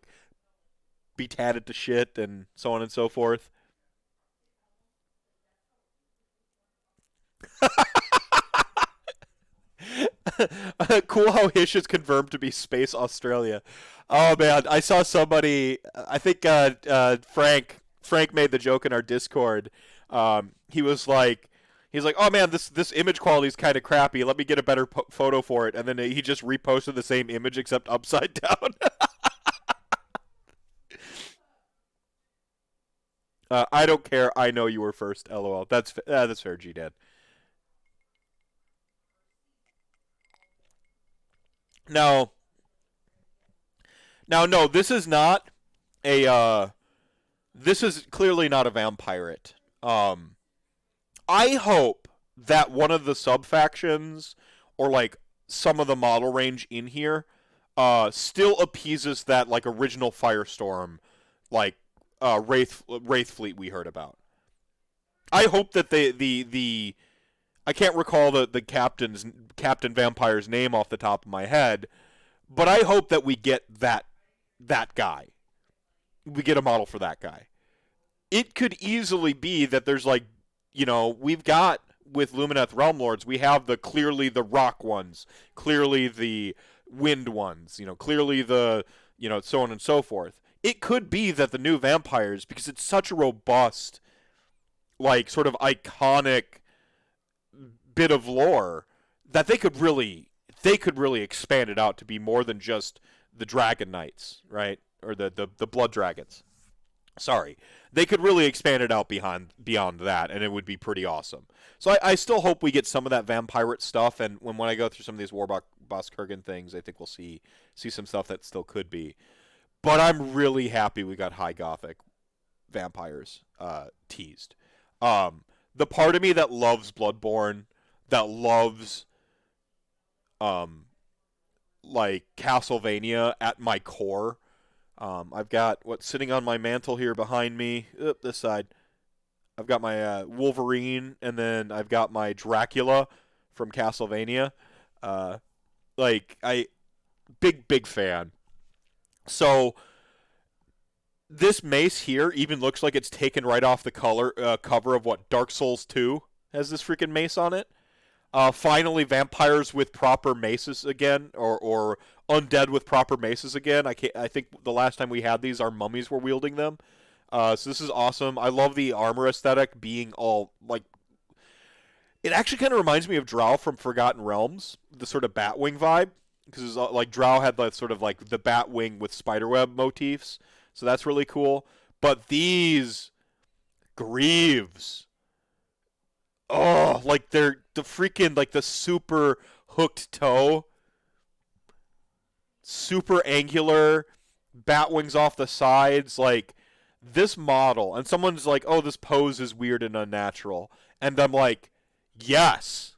be tatted to shit and so on and so forth. Cool how Hish is confirmed to be Space Australia. Oh man, I saw somebody. I think Frank made the joke in our Discord. He's like, oh man, this image quality is kind of crappy. Let me get a better photo for it, and then he just reposted the same image except upside down. I don't care. I know you were first. LOL. That's fair, G Dad. Now, no, this is not a. This is clearly not a vampirate. I hope that one of the sub factions or like some of the model range in here still appeases that like original Firestorm like Wraith fleet we heard about. I hope that the I can't recall the Captain Vampire's name off the top of my head, but I hope that we get that guy. We get a model for that guy. It could easily be that there's like, we've got with Lumineth Realm Lords, we have clearly the rock ones, clearly the wind ones, clearly the, so on and so forth. It could be that the new vampires, because it's such a robust, like sort of iconic bit of lore, that they could really expand it out to be more than just the Dragon Knights, right? Or the Blood Dragons. Sorry, they could really expand it out beyond that, and it would be pretty awesome. So I still hope we get some of that vampirate stuff, and when I go through some of these Boss Kurgan things, I think we'll see some stuff that still could be. But I'm really happy we got High Gothic Vampires teased. The part of me that loves Bloodborne, that loves um, like Castlevania at my core. I've got what's sitting on my mantle here behind me. This side. I've got my Wolverine, and then I've got my Dracula from Castlevania. Uh, I big fan. So this mace here even looks like it's taken right off the cover of what Dark Souls 2 has this freaking mace on it. Finally, vampires with proper maces again, or undead with proper maces again. I think the last time we had these, our mummies were wielding them. So this is awesome. I love the armor aesthetic being all like. It actually kind of reminds me of Drow from Forgotten Realms, the sort of Batwing vibe, because like Drow had the sort of like the Batwing with spiderweb motifs. So that's really cool. But these Greaves. Oh, like they're the freaking like the super hooked toe, super angular, bat wings off the sides, like this model. And someone's like, "Oh, this pose is weird and unnatural," and I'm like, "Yes."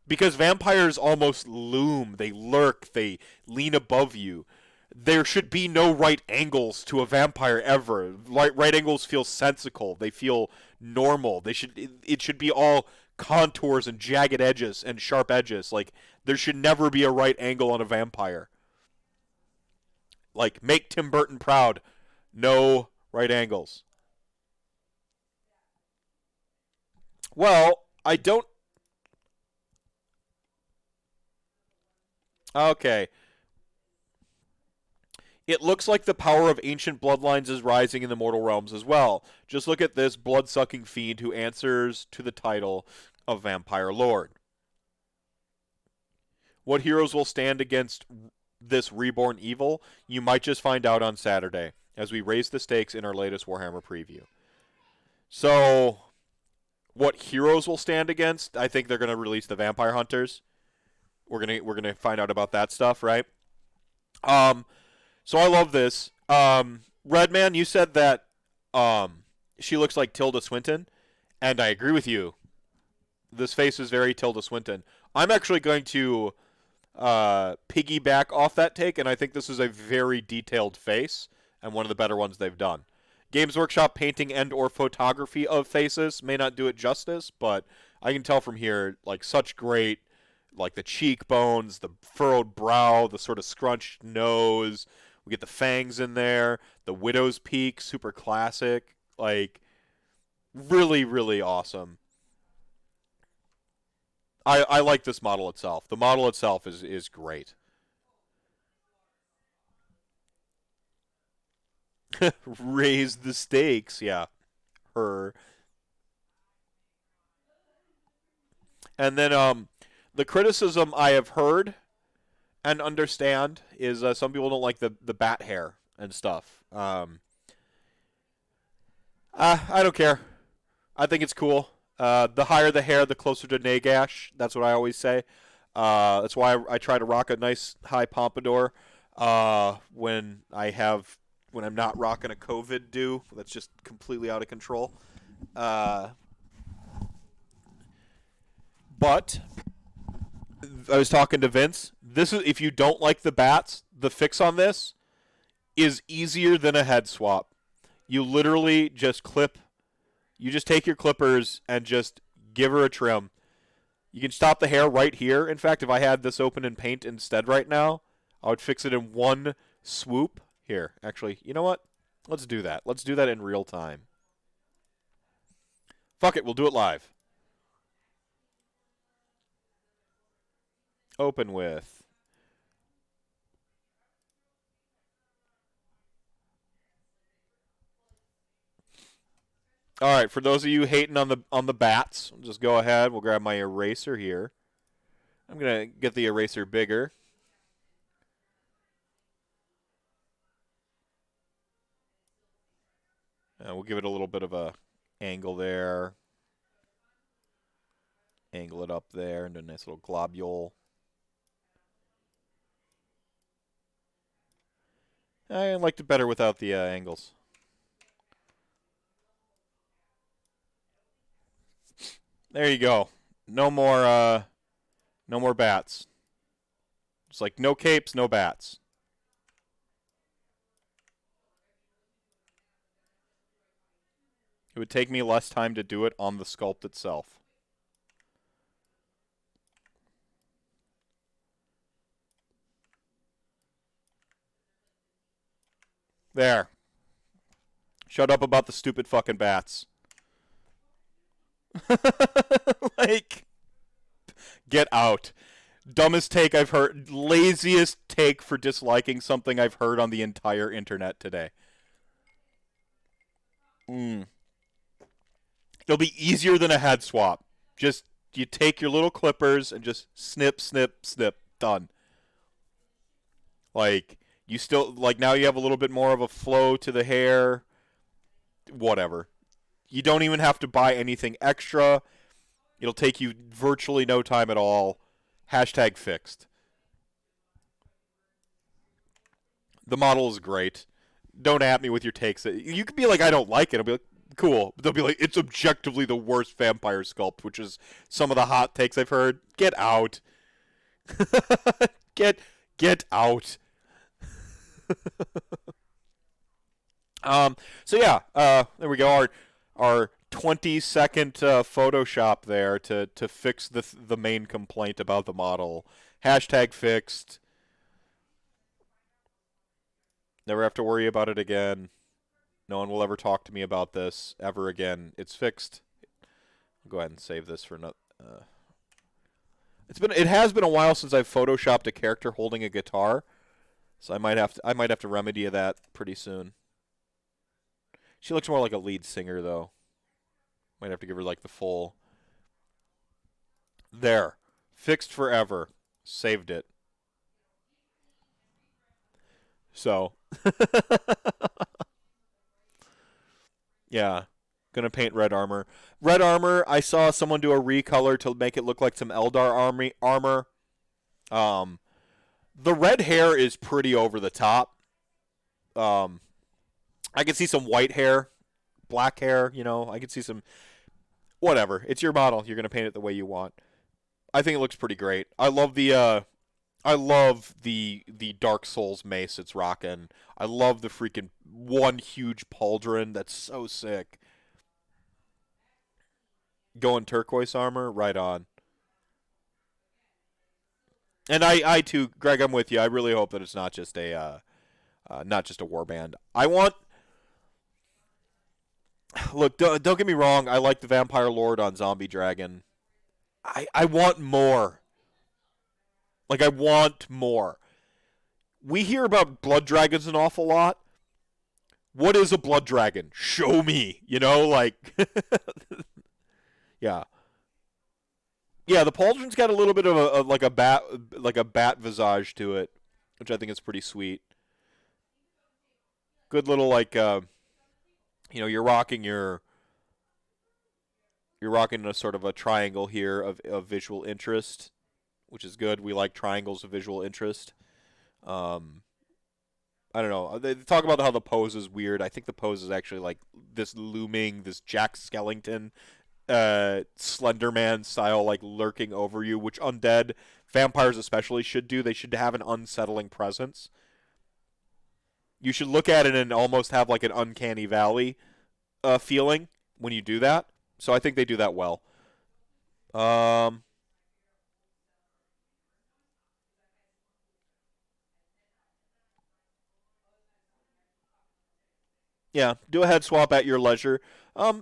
Because vampires almost loom, they lurk, they lean above you. There should be no right angles to a vampire ever. Right angles feel sensical. They feel normal. It should be all contours and jagged edges and sharp edges. Like there should never be a right angle on a vampire. Like make Tim Burton proud. No right angles. Well, I don't. Okay. It looks like the power of ancient bloodlines is rising in the mortal realms as well. Just look at this blood-sucking fiend who answers to the title of Vampire Lord. What heroes will stand against this reborn evil? You might just find out on Saturday as we raise the stakes in our latest Warhammer preview. So, what heroes will stand against? I think they're going to release the Vampire Hunters. We're gonna find out about that stuff, right? Um, so I love this. Redman, you said that she looks like Tilda Swinton, and I agree with you. This face is very Tilda Swinton. I'm actually going to piggyback off that take, and I think this is a very detailed face and one of the better ones they've done. Games Workshop painting and or photography of faces may not do it justice, but I can tell from here, like, such great, like, the cheekbones, the furrowed brow, the sort of scrunched nose. We get the fangs in there, the widow's peak, super classic, like, really, really awesome. I like this model itself. The model itself is great. Raise the stakes, yeah. Her. And then the criticism I have heard and understand is some people don't like the bat hair and stuff. I don't care. I think it's cool. The higher the hair, the closer to Nagash. That's what I always say. That's why I try to rock a nice high pompadour when I'm not rocking a COVID do. That's just completely out of control. Uh, but I was talking to Vince. This is if you don't like the bats, the fix on this is easier than a head swap. You literally just clip. You just take your clippers and just give her a trim. You can stop the hair right here. In fact, if I had this open in paint instead right now, I would fix it in one swoop. Here, actually, you know what? Let's do that. Let's do that in real time. Fuck it, we'll do it live. Open with. All right, for those of you hating on the bats, just go ahead. We'll grab my eraser here. I'm gonna get the eraser bigger. We'll give it a little bit of a angle there. Angle it up there into a nice little globule. I liked it better without the angles. There you go. No more bats. It's like no capes, no bats. It would take me less time to do it on the sculpt itself. There. Shut up about the stupid fucking bats. Like, get out. Dumbest take I've heard. Laziest take for disliking something I've heard on the entire internet today. It'll be easier than a head swap. Just, you take your little clippers and just snip, snip, snip. Done. Like, you still, like, now you have a little bit more of a flow to the hair. Whatever. You don't even have to buy anything extra. It'll take you virtually no time at all. Hashtag fixed. The model is great. Don't at me with your takes. You could be like, I don't like it. I'll be like, cool. But they'll be like, it's objectively the worst vampire sculpt, which is some of the hot takes I've heard. Get out. get out. So yeah, there we go. Our 20-second Photoshop there to fix the main complaint about the model. Hashtag fixed. Never have to worry about it again. No one will ever talk to me about this ever again. It's fixed. I'll go ahead and save this for another. It has been a while since I've photoshopped a character holding a guitar, so I might have to remedy that pretty soon. She looks more like a lead singer though. Might have to give her like the full. There, fixed forever. Saved it. So, yeah, gonna paint red armor. Red armor. I saw someone do a recolor to make it look like some Eldar armor. The red hair is pretty over the top. I can see some white hair, black hair. You know, I can see some. Whatever. It's your model. You're gonna paint it the way you want. I think it looks pretty great. I love the Dark Souls mace it's rocking. I love the freaking one huge pauldron. That's so sick. Going turquoise armor, right on. And I too, Greg, I'm with you. I really hope that it's not just a warband. I want. Look, don't get me wrong. I like the Vampire Lord on Zombie Dragon. I want more. Like, I want more. We hear about blood dragons an awful lot. What is a blood dragon? Show me. You know, like... yeah. Yeah, the pauldron's got a little bit of a bat visage to it, which I think is pretty sweet. Good little, like, you're rocking a sort of a triangle here of visual interest, which is good. We like triangles of visual interest. I don't know. They talk about how the pose is weird. I think the pose is actually like this Jack Skellington, Slender Man style, like lurking over you, which undead vampires especially should do. They should have an unsettling presence. You should look at it and almost have like an uncanny valley feeling when you do that. So I think they do that well. Yeah, do a head swap at your leisure.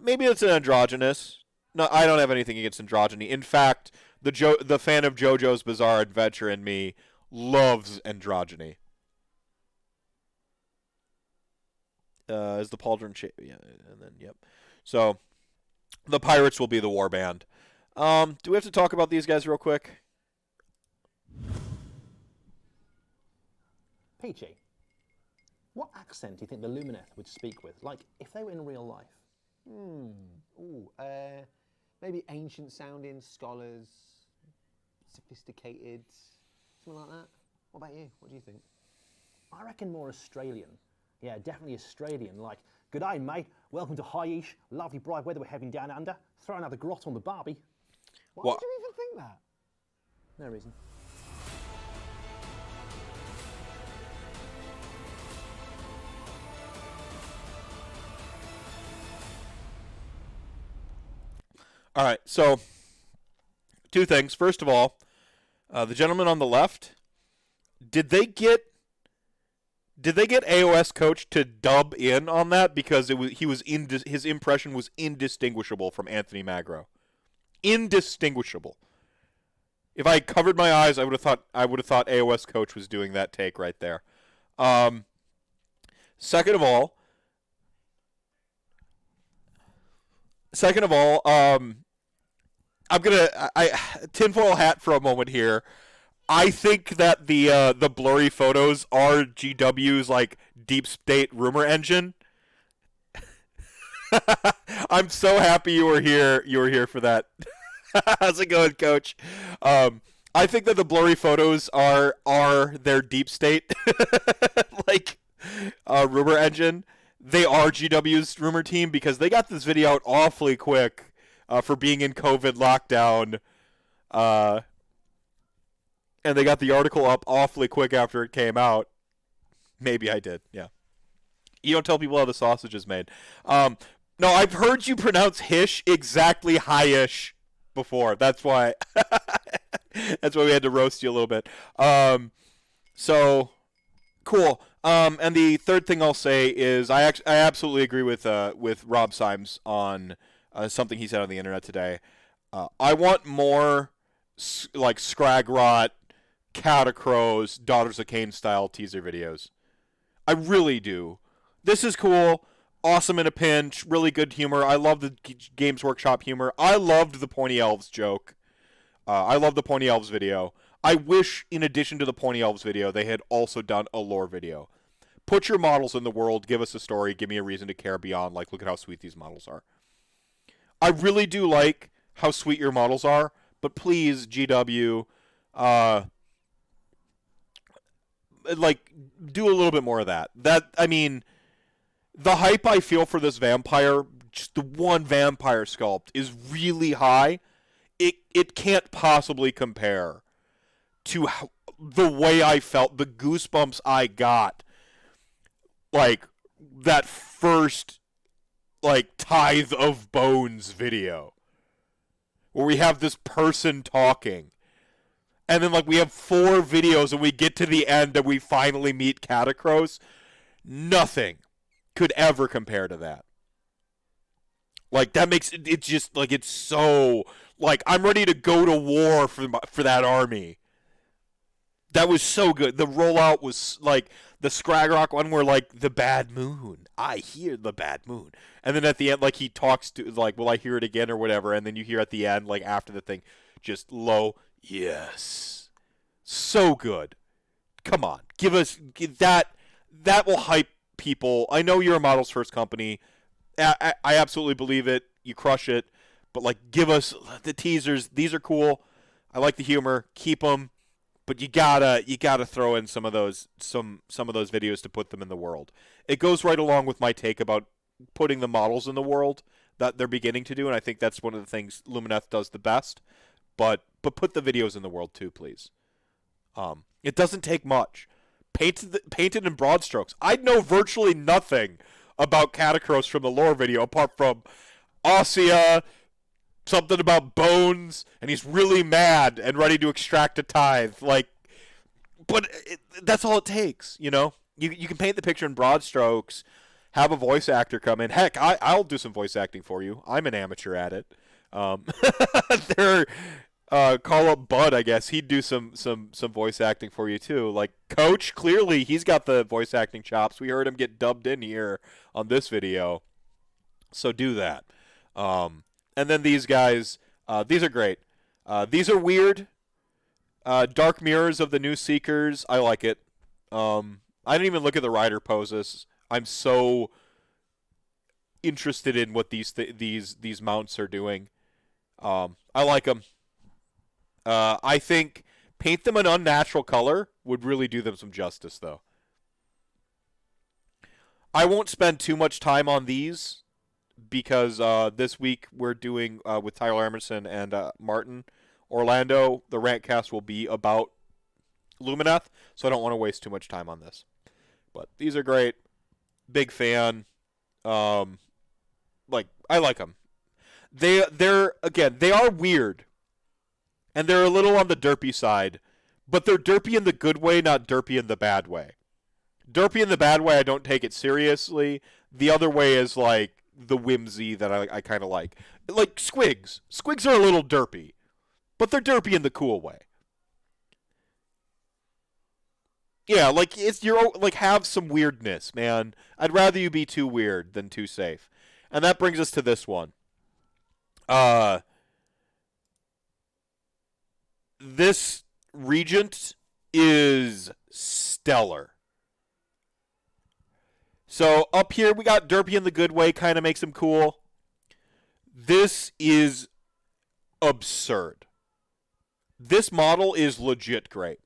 Maybe it's an androgynous. No, I don't have anything against androgyny. In fact, the fan of JoJo's Bizarre Adventure in me loves androgyny. Is the pauldron shape? Yeah, and then yep. So the pirates will be the warband. Do we have to talk about these guys real quick? Peachy, what accent do you think the Lumineth would speak with? Like, if they were in real life? Maybe ancient-sounding, scholars, sophisticated, something like that. What about you? What do you think? I reckon more Australian. Yeah, definitely Australian. Like, good day, mate. Welcome to High-ish. Lovely bright weather we're having down under. Throw another grot on the barbie. Why would you even think that? No reason. All right, so two things. First of all, the gentleman on the left, did they get AOS coach to dub in on that because his impression was indistinguishable from Anthony Magro, indistinguishable. If I had covered my eyes, I would have thought AOS coach was doing that take right there. Second of all, I'm gonna tinfoil hat for a moment here. I think that the blurry photos are GW's like deep state rumor engine. I'm so happy you were here. You were here for that. How's it going, Coach? I think that the blurry photos are their deep state like rumor engine. They are GW's rumor team because they got this video out awfully quick for being in COVID lockdown. And they got the article up awfully quick after it came out. Maybe I did, yeah. You don't tell people how the sausage is made. No, I've heard you pronounce hish exactly high-ish before. That's why we had to roast you a little bit. So, cool. And the third thing I'll say is I absolutely agree with Rob Symes on something he said on the internet today. I want more like Scragrot, Catacrows, Daughters of Cain style teaser videos. I really do. This is cool. Awesome in a pinch. Really good humor. I love the Games Workshop humor. I loved the Pointy Elves joke. I love the Pointy Elves video. I wish, in addition to the Pointy Elves video, they had also done a lore video. Put your models in the world. Give us a story. Give me a reason to care beyond, like, look at how sweet these models are. I really do like how sweet your models are, but please, GW, like, do a little bit more of that. I mean, the hype I feel for this vampire, just the one vampire sculpt, is really high. It can't possibly compare to the way I felt, the goosebumps I got, like, that first, like, Tithe of Bones video, where we have this person talking. And then, like, we have 4 videos and we get to the end and we finally meet Catacrows. Nothing could ever compare to that. Like, that makes it just, like, it's so, like, I'm ready to go to war for that army. That was so good. The rollout was, like, the Scragrock one where, like, the bad moon. I hear the bad moon. And then at the end, like, he talks to, like, will I hear it again or whatever? And then you hear at the end, like, after the thing, just low, yes. So good. Come on. Give that. That will hype people. I know you're a models first company. I absolutely believe it. You crush it. But, like, give us the teasers. These are cool. I like the humor. Keep them. But you gotta throw in some of those videos to put them in the world. It goes right along with my take about putting the models in the world that they're beginning to do, and I think that's one of the things Lumineth does the best. But put the videos in the world too, please. It doesn't take much. Painted in broad strokes. I know virtually nothing about Catacross from the lore video apart from Ossia, something about bones, and he's really mad and ready to extract a tithe. Like, but that's all it takes, you know? You can paint the picture in broad strokes, have a voice actor come in. Heck, I'll do some voice acting for you. I'm an amateur at it. Call up Bud, I guess. He'd do some voice acting for you, too. Like, Coach, clearly, he's got the voice acting chops. We heard him get dubbed in here on this video. So do that. And then these guys, these are great. These are weird. Dark mirrors of the new Seekers. I like it. I didn't even look at the rider poses. I'm so interested in what these mounts are doing. I like them. I think paint them an unnatural color would really do them some justice, though. I won't spend too much time on these because this week we're doing, with Tyler Emerson and Martin Orlando, the RantCast will be about Lumineth, so I don't want to waste too much time on this. But these are great. Big fan. Like, I like them. They are weird. And they're a little on the derpy side, but they're derpy in the good way, not derpy in the bad way. Derpy in the bad way, I don't take it seriously. The other way is, like, the whimsy that I kind of like. Like Squigs. Squigs are a little derpy, but they're derpy in the cool way. Yeah, like, have some weirdness, man. I'd rather you be too weird than too safe. And that brings us to this one. This Regent is stellar. So up here we got derpy in the good way, kind of makes him cool. This is absurd. This model is legit great.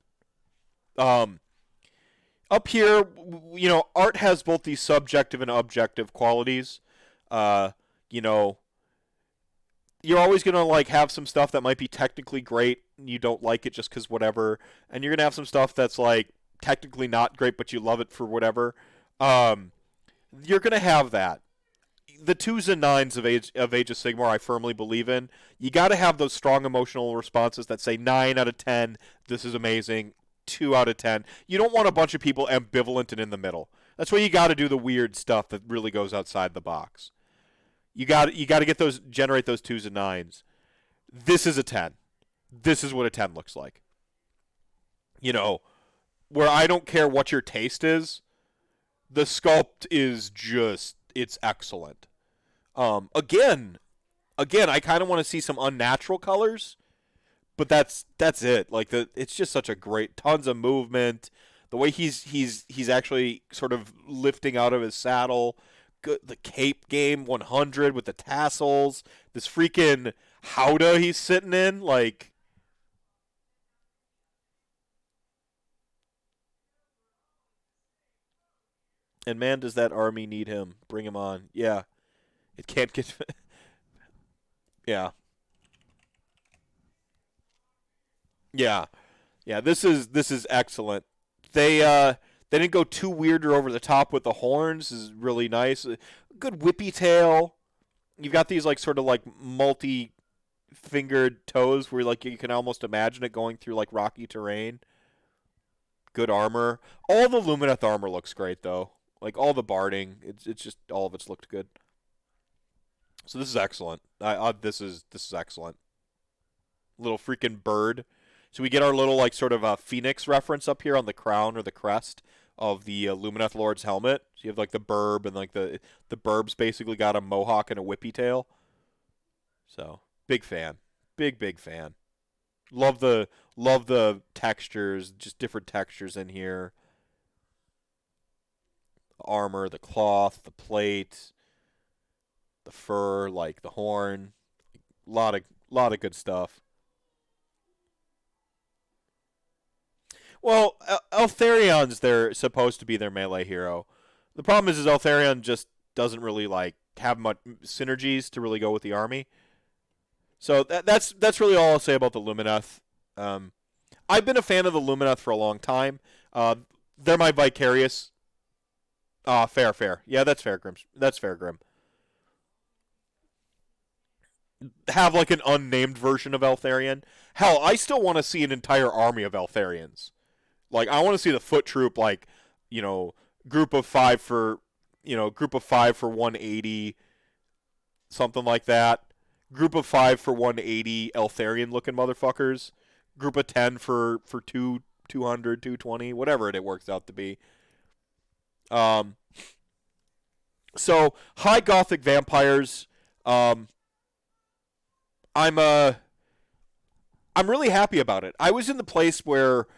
Up here, you know, art has both these subjective and objective qualities. You know, you're always going to, like, have some stuff that might be technically great and you don't like it just because whatever. And you're going to have some stuff that's, like, technically not great but you love it for whatever. You're going to have that. The 2s and 9s of Age of Sigmar I firmly believe in. You got to have those strong emotional responses that say 9 out of 10, this is amazing, 2 out of 10. You don't want a bunch of people ambivalent and in the middle. That's why you got to do the weird stuff that really goes outside the box. You got to get those, generate those 2s and 9s. This is a 10. This is what a 10 looks like. You know, where I don't care what your taste is, the sculpt is just, it's excellent. Again, I kind of want to see some unnatural colors, but that's it. Like it's just such a great, tons of movement. The way he's actually sort of lifting out of his saddle. Good, the cape game 100 with the tassels. This freaking howdah he's sitting in, like. And man, does that army need him. Bring him on. Yeah. It can't get... yeah. Yeah. Yeah, this is excellent. They didn't go too weird or over the top with the horns. This is really nice. Good whippy tail. You've got these like sort of like multi-fingered toes where like you can almost imagine it going through like rocky terrain. Good armor. All the Lumineth armor looks great though. Like all the barding, it's just all of it's looked good. So this is excellent. This is excellent. Little freaking bird. So we get our little like sort of a phoenix reference up here on the crown or the crest of the Lumineth Lord's helmet. So you have like the burb and like the burb's basically got a mohawk and a whippy tail. So big fan, big fan. Love the textures, just different textures in here. Armor, the cloth, the plate, the fur, like the horn, a lot of good stuff. Well, Eltharion's supposed to be their melee hero. The problem is Eltharion just doesn't really like have much synergies to really go with the army. So that's really all I'll say about the Lumineth. I've been a fan of the Lumineth for a long time. They're my Vicarious. Fair. Yeah, that's fair, Grim. That's fair, Grim. Have like an unnamed version of Eltharion. Hell, I still want to see an entire army of Eltharions. Like, I want to see the foot troop, like, you know, group of 5 for 180, something like that. Group of 5 for 180 Eltharion looking motherfuckers. Group of 10 for 200, 220, whatever it works out to be. So High Gothic Vampires. I'm really happy about it. I was in the place where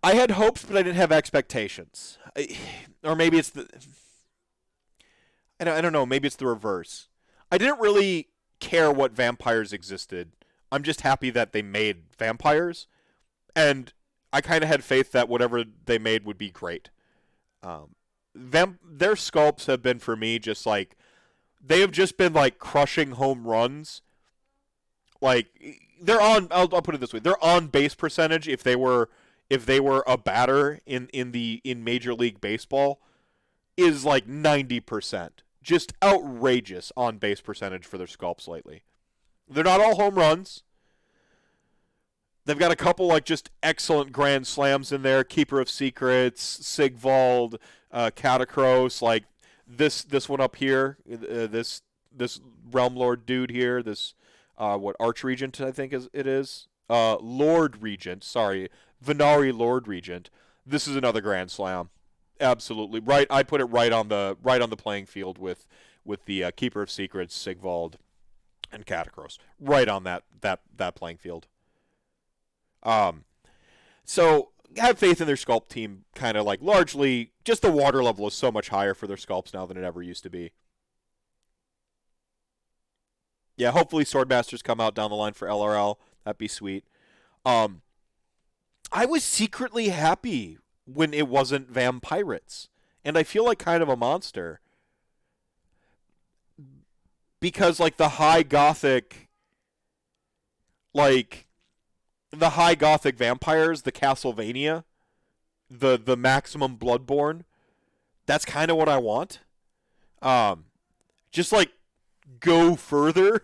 I had hopes, but I didn't have expectations. Or maybe it's I don't know. Maybe it's the reverse. I didn't really care what vampires existed. I'm just happy that they made vampires, and I kind of had faith that whatever they made would be great. Their sculpts have been for me just like they have just been like crushing home runs. Like they're on. I'll put it this way: they're on base percentage. If they were a batter in Major League Baseball, is like 90%. Just outrageous on base percentage for their sculpts lately. They're not all home runs. They've got a couple like just excellent grand slams in there. Keeper of Secrets, Sigvald, Catacross, like this one up here, this Realm Lord dude here, this Archregent I think it is. Lord Regent, sorry, Venari Lord Regent. This is another grand slam. Absolutely right. I put it right on the playing field with the Keeper of Secrets, Sigvald, and Catacross. Right on that playing field. So have faith in their sculpt team. Kind of like largely, just the water level is so much higher for their sculpts now than it ever used to be. Yeah, hopefully Swordmasters come out down the line for LRL. That'd be sweet. I was secretly happy when it wasn't vampirates, and I feel like kind of a monster because like the high gothic vampires, the Castlevania, the maximum Bloodborne, that's kind of what I want. Just like go further,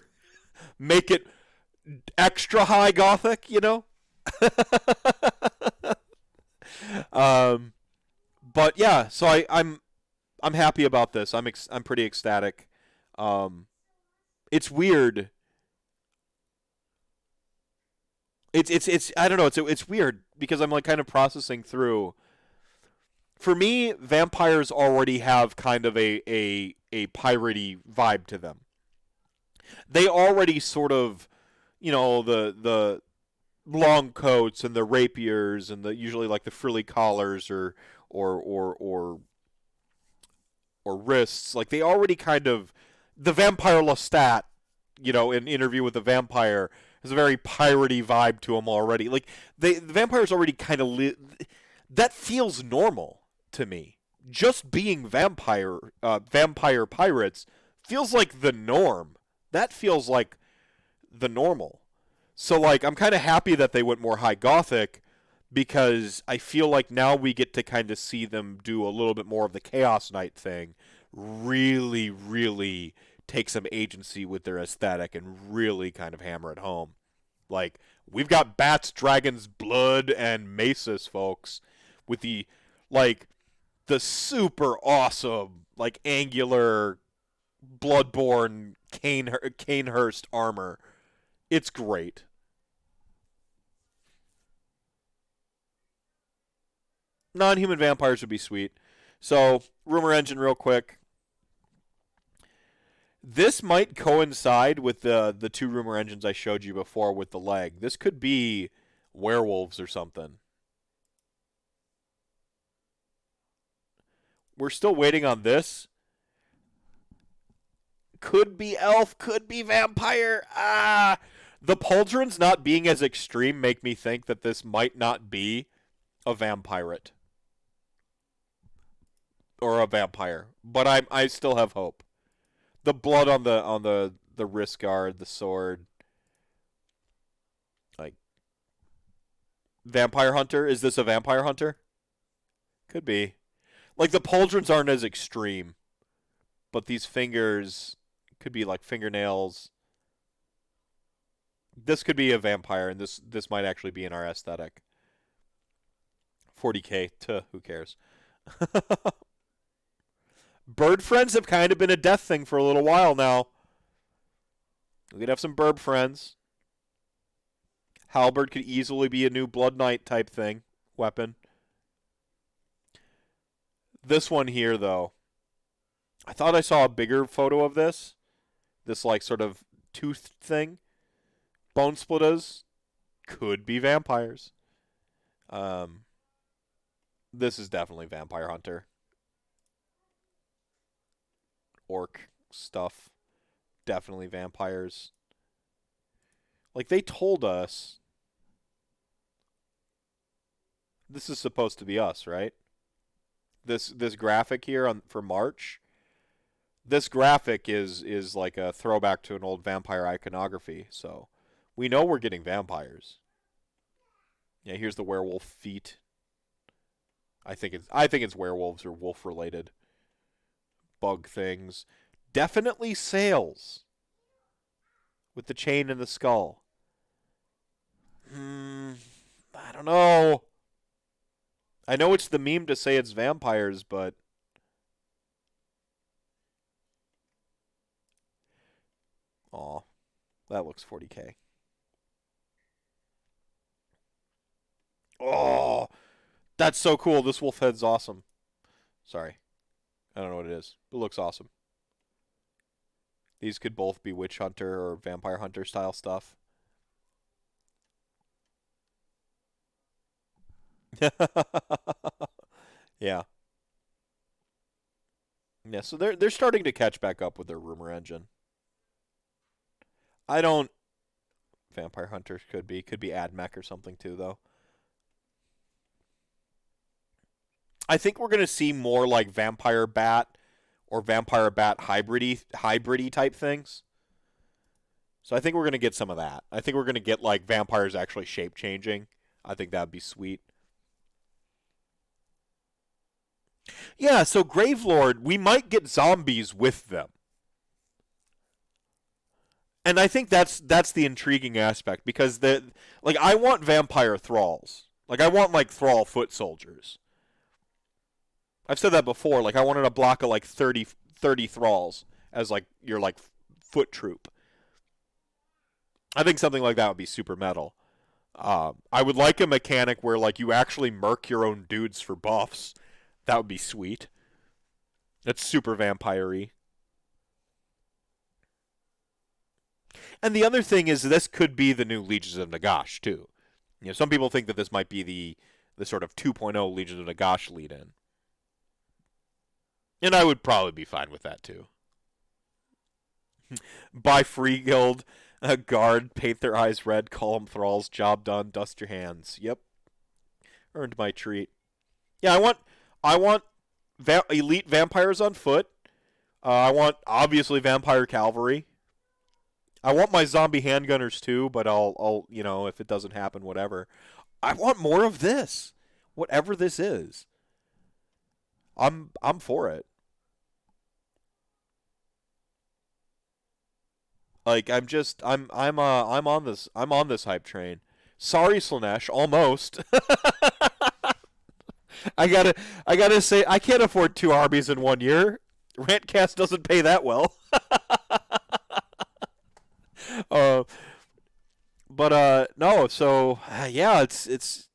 make it extra high gothic, you know? But yeah, so I'm happy about this. I'm pretty ecstatic. It's weird. It's I don't know. It's weird because I'm like kind of processing through. For me, vampires already have kind of a piratey vibe to them. They already sort of, the long coats and the rapiers and the usually like the frilly collars or or or or wrists. Like they already kind of the vampire Lestat, in Interview with the Vampire has a very piratey vibe to them already. Like the vampires already kind of that feels normal to me. Just being vampire pirates feels like the norm. That feels like the normal. So like I'm kind of happy that they went more high gothic because I feel like now we get to kind of see them do a little bit more of the Chaos Knight thing. Really, really take some agency with their aesthetic and really kind of hammer it home. Like we've got bats, dragons, blood, and maces, folks, with the super awesome angular Bloodborne Cainhurst armor. It's great. Non-human vampires would be sweet. So, rumor engine real quick. This might coincide with the two rumor engines I showed you before with the leg. This could be werewolves or something. We're still waiting on this. Could be elf, could be vampire. The pauldrons not being as extreme make me think that this might not be a vampirate or a vampire, but I still have hope. The blood on the wrist guard, the sword, like vampire hunter. Is this a vampire hunter? Could be. Like the pauldrons aren't as extreme, but these fingers could be like fingernails. This could be a vampire, and this might actually be in our aesthetic. 40k, who cares? Bird friends have kind of been a death thing for a little while now. We could have some bird friends. Halberd could easily be a new Blood Knight type thing, weapon. This one here, though, I thought I saw a bigger photo of this. This like sort of tooth thing. Bone splitters could be vampires. This is definitely Vampire Hunter. Orc stuff. Definitely vampires. Like they told us this is supposed to be us, right? This graphic here for March. This graphic is like a throwback to an old vampire iconography, so we know we're getting vampires. Yeah, here's the werewolf feet. I think it's werewolves or wolf related. Bug things. Definitely sails. With the chain and the skull. I don't know. I know it's the meme to say it's vampires, but aw, that looks 40k. Oh, that's so cool. This wolf head's awesome. Sorry. I don't know what it is. It looks awesome. These could both be witch hunter or vampire hunter style stuff. Yeah. Yeah, so they're starting to catch back up with their rumor engine. I don't vampire hunters could be AdMech or something too though. I think we're going to see more like vampire bat or vampire bat hybridy type things. So I think we're going to get some of that. I think we're going to get like vampires actually shape changing. I think that'd be sweet. Yeah, so Gravelord, we might get zombies with them. And I think that's the intriguing aspect because I want vampire thralls. Like I want like thrall foot soldiers. I've said that before. Like I wanted a block of like 30 thralls as like your like foot troop. I think something like that would be super metal. I would like a mechanic where like you actually murk your own dudes for buffs. That would be sweet. That's super vampire-y. And the other thing is this could be the new Legions of Nagash too. You know, some people think that this might be the sort of 2.0 Legions of Nagash lead in. And I would probably be fine with that too. Buy free guild, guard, paint their eyes red, call them thralls, job done, dust your hands. Yep. Earned my treat. Yeah, I want elite vampires on foot. I want obviously vampire cavalry. I want my zombie handgunners too, but I'll you know, if it doesn't happen, whatever. I want more of this. Whatever this is. I'm for it. Like I'm on this hype train. Sorry, Slanesh, almost. I gotta say I can't afford 2 armies in 1 year. RantCast doesn't pay that well. uh, but no, so yeah, it's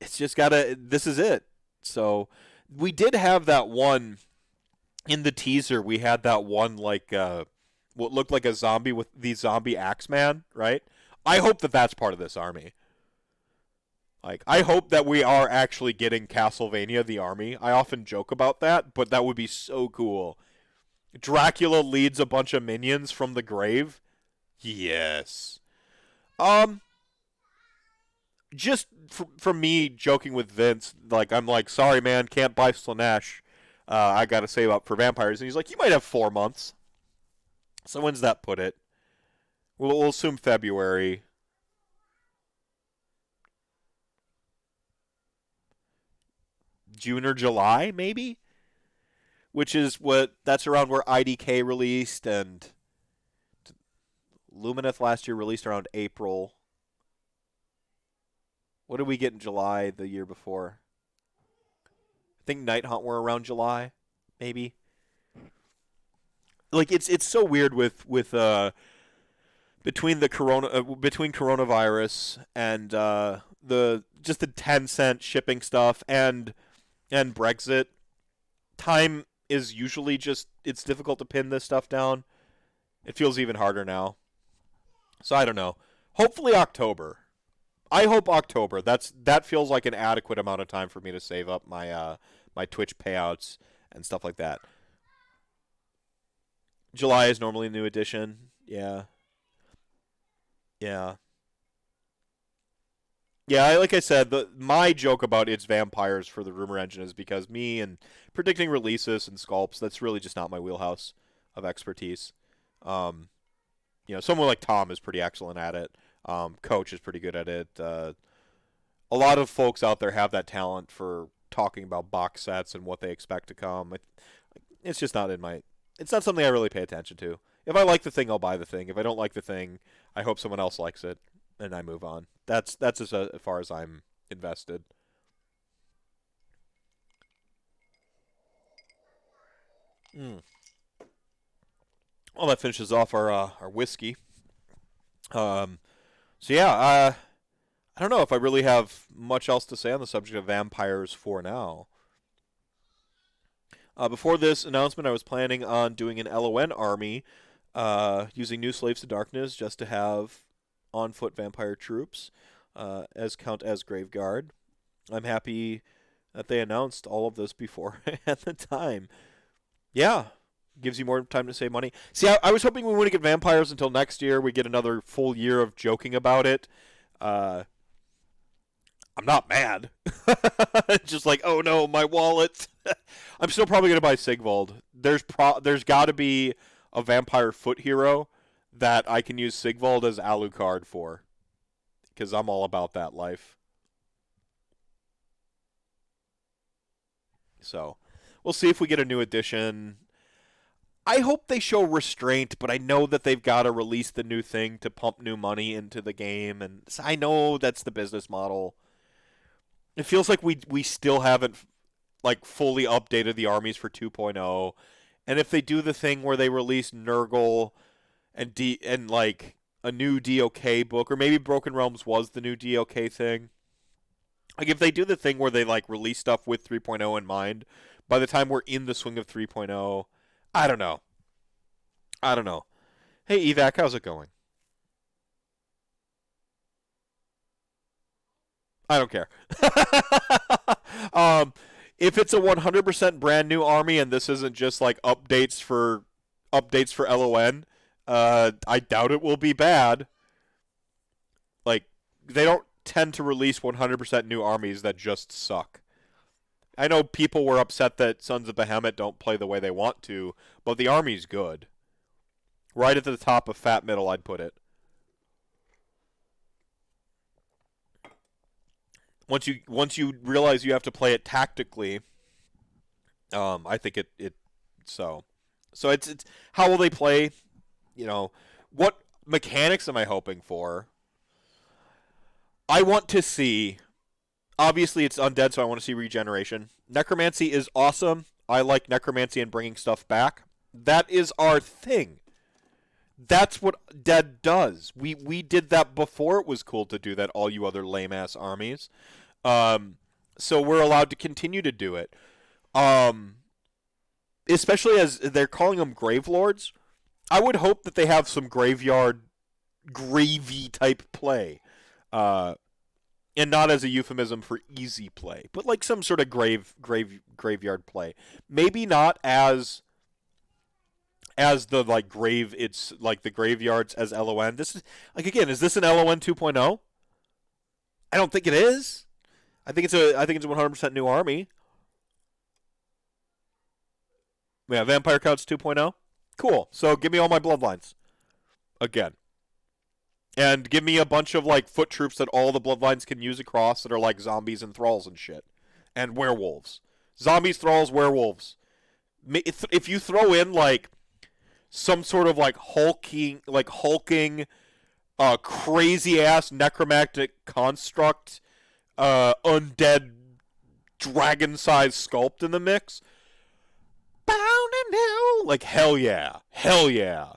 just gotta. This is it. So we did have that one in the teaser. We had that one like what looked like a zombie with the zombie Axeman, right? I hope that that's part of this army. Like, I hope that we are actually getting Castlevania the army. I often joke about that, but that would be so cool. Dracula leads a bunch of minions from the grave. Yes. Just from me joking with Vince, like, I'm like, sorry, man, can't buy Slanesh. I gotta save up for vampires. And he's like, you might have 4 months. So when's that put it? We'll assume February. June or July, maybe? Which is that's around where IDK released, and Lumineth last year released around April. What did we get in July the year before? I think Night Hunt were around July, maybe. Like it's so weird with between coronavirus and the 10-cent shipping stuff and Brexit. Time is usually it's difficult to pin this stuff down. It feels even harder now. So I don't know. Hopefully October. I hope October. That feels like an adequate amount of time for me to save up my my Twitch payouts and stuff like that. July is normally a new edition. Yeah. Yeah. Yeah, like I said, my joke about it's vampires for the rumor engine is because me and predicting releases and sculpts, that's really just not my wheelhouse of expertise. You know, someone like Tom is pretty excellent at it. Coach is pretty good at it. A lot of folks out there have that talent for talking about box sets and what they expect to come. It's just not in my... It's not something I really pay attention to. If I like the thing, I'll buy the thing. If I don't like the thing, I hope someone else likes it, and I move on. That's as far as I'm invested. Well, that finishes off our whiskey. So yeah, I don't know if I really have much else to say on the subject of vampires for now. Before this announcement, I was planning on doing an LON army using New Slaves to Darkness just to have on-foot vampire troops as count as Graveguard. I'm happy that they announced all of this before at the time. Yeah, gives you more time to save money. See, I was hoping we wouldn't get vampires until next year. We get another full year of joking about it. I'm not mad. Just like, oh no, my wallet. I'm still probably gonna buy Sigvald. There's got to be a vampire foot hero that I can use Sigvald as Alucard for, because I'm all about that life. So, we'll see if we get a new edition. I hope they show restraint, but I know that they've got to release the new thing to pump new money into the game, and I know that's the business model. It feels like we still haven't like fully updated the armies for 2.0, And if they do the thing where they release Nurgle and like a new DOK book, or maybe Broken Realms was the new DOK thing. Like if they do the thing where they like release stuff with 3.0 in mind, by the time we're in the swing of 3.0, I don't know. I don't know. Hey Evac, how's it going? I don't care. If it's a 100% brand new army and this isn't just like updates for LON, I doubt it will be bad. Like they don't tend to release 100% new armies that just suck. I know people were upset that Sons of Behemoth don't play the way they want to, but the army's good. Right at the top of Fat Middle, I'd put it. Once you realize you have to play it tactically, I think it so it's how will they play? You know, what mechanics am I hoping for? I want to see. Obviously, it's undead, so I want to see regeneration. Necromancy is awesome. I like necromancy and bringing stuff back. That is our thing. That's what dead does. We did that before it was cool to do that. All you other lame ass armies. So we're allowed to continue to do it. Especially as they're calling them Gravelords. I would hope that they have some graveyard gravy type play. And not as a euphemism for easy play, but like some sort of graveyard play. Maybe not as the like grave. It's like the graveyards as LON. This is like again. Is this an LON 2.0? I don't think it is. I think it's a 100% new army. Yeah, Vampire Counts 2.0. Cool. So give me all my bloodlines again. And give me a bunch of like foot troops that all the bloodlines can use across that are like zombies and thralls and shit. And werewolves. Zombies, thralls, werewolves. If you throw in like some sort of like hulking crazy ass necromantic construct, undead dragon sized sculpt in the mix, bound in hell, like hell yeah. Hell yeah.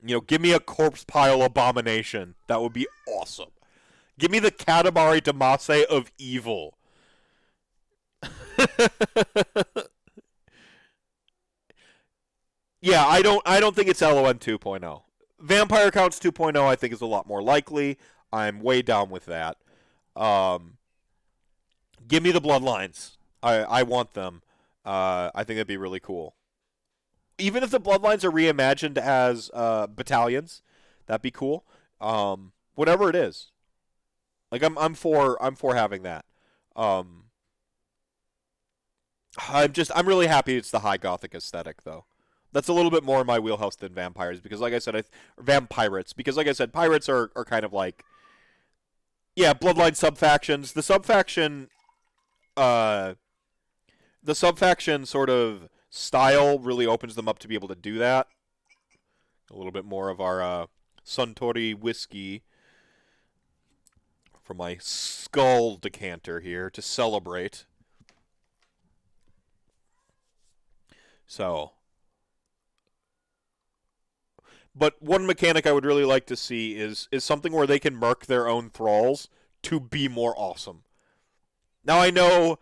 You know, give me a corpse pile abomination. That would be awesome. Give me the Katamari Damacy of evil. Yeah, I don't think it's LON 2.0. Vampire Counts 2.0 I think is a lot more likely. I'm way down with that. Give me the bloodlines. I want them. I think that'd be really cool. Even if the bloodlines are reimagined as battalions, that'd be cool. Whatever it is, like I'm for having that. I'm really happy it's the high gothic aesthetic though. That's a little bit more in my wheelhouse than vampires because, like I said, vampirates because, like I said, pirates are kind of like bloodline subfactions. The subfaction sort of style really opens them up to be able to do that. A little bit more of our Suntory whiskey from my skull decanter here to celebrate. So, but one mechanic I would really like to see is something where they can murk their own thralls to be more awesome. Now I know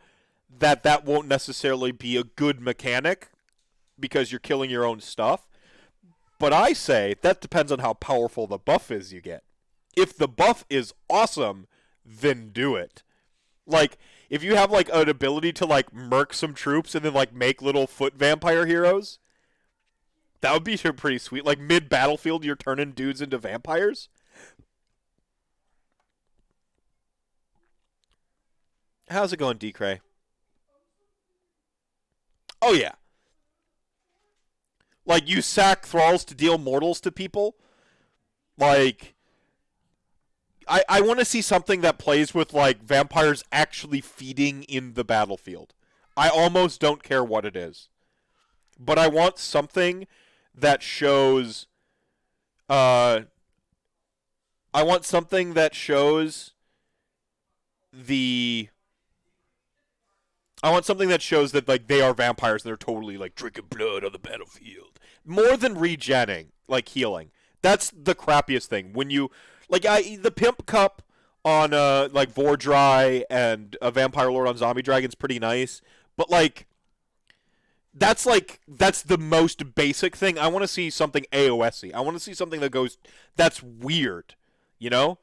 that won't necessarily be a good mechanic because you're killing your own stuff. But I say that depends on how powerful the buff is you get. If the buff is awesome, then do it. Like, if you have like an ability to like murk some troops and then like make little foot vampire heroes, that would be pretty sweet. Like mid-battlefield, you're turning dudes into vampires. How's it going, D-Cray? Oh, yeah. Like, you sack thralls to deal mortals to people. Like, I want to see something that plays with, like, vampires actually feeding in the battlefield. I almost don't care what it is. But I want something that shows... I want something that shows the I want something that shows that like they are vampires and they're totally like drinking blood on the battlefield. More than regenning, like healing. That's the crappiest thing. When you the pimp cup on like Vordry and a Vampire Lord on Zombie Dragon's pretty nice, but that's the most basic thing. I want to see something AOS-y. I want to see something that goes that's weird, you know?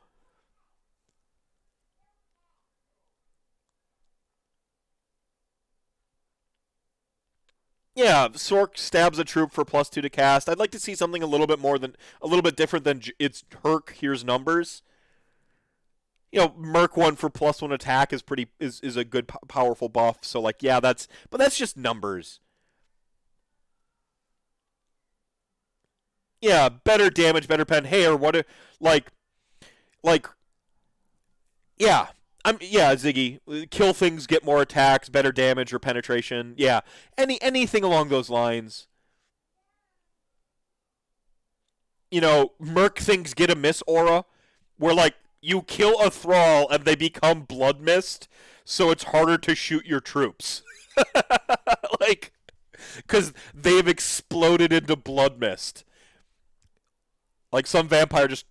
Yeah, Sork stabs a troop for +2 to cast. I'd like to see something a little bit different than it's Herc. Here's numbers. Merc one for +1 attack is a good powerful buff. So yeah, that's just numbers. Yeah, better damage, better pen. Hey, or what? Like like yeah. Yeah, Ziggy. Kill things, get more attacks, better damage or penetration. Yeah, anything along those lines. Merc things get a miss aura, where you kill a thrall and they become blood mist, so it's harder to shoot your troops. like, because they've exploded into blood mist. Like some vampire just.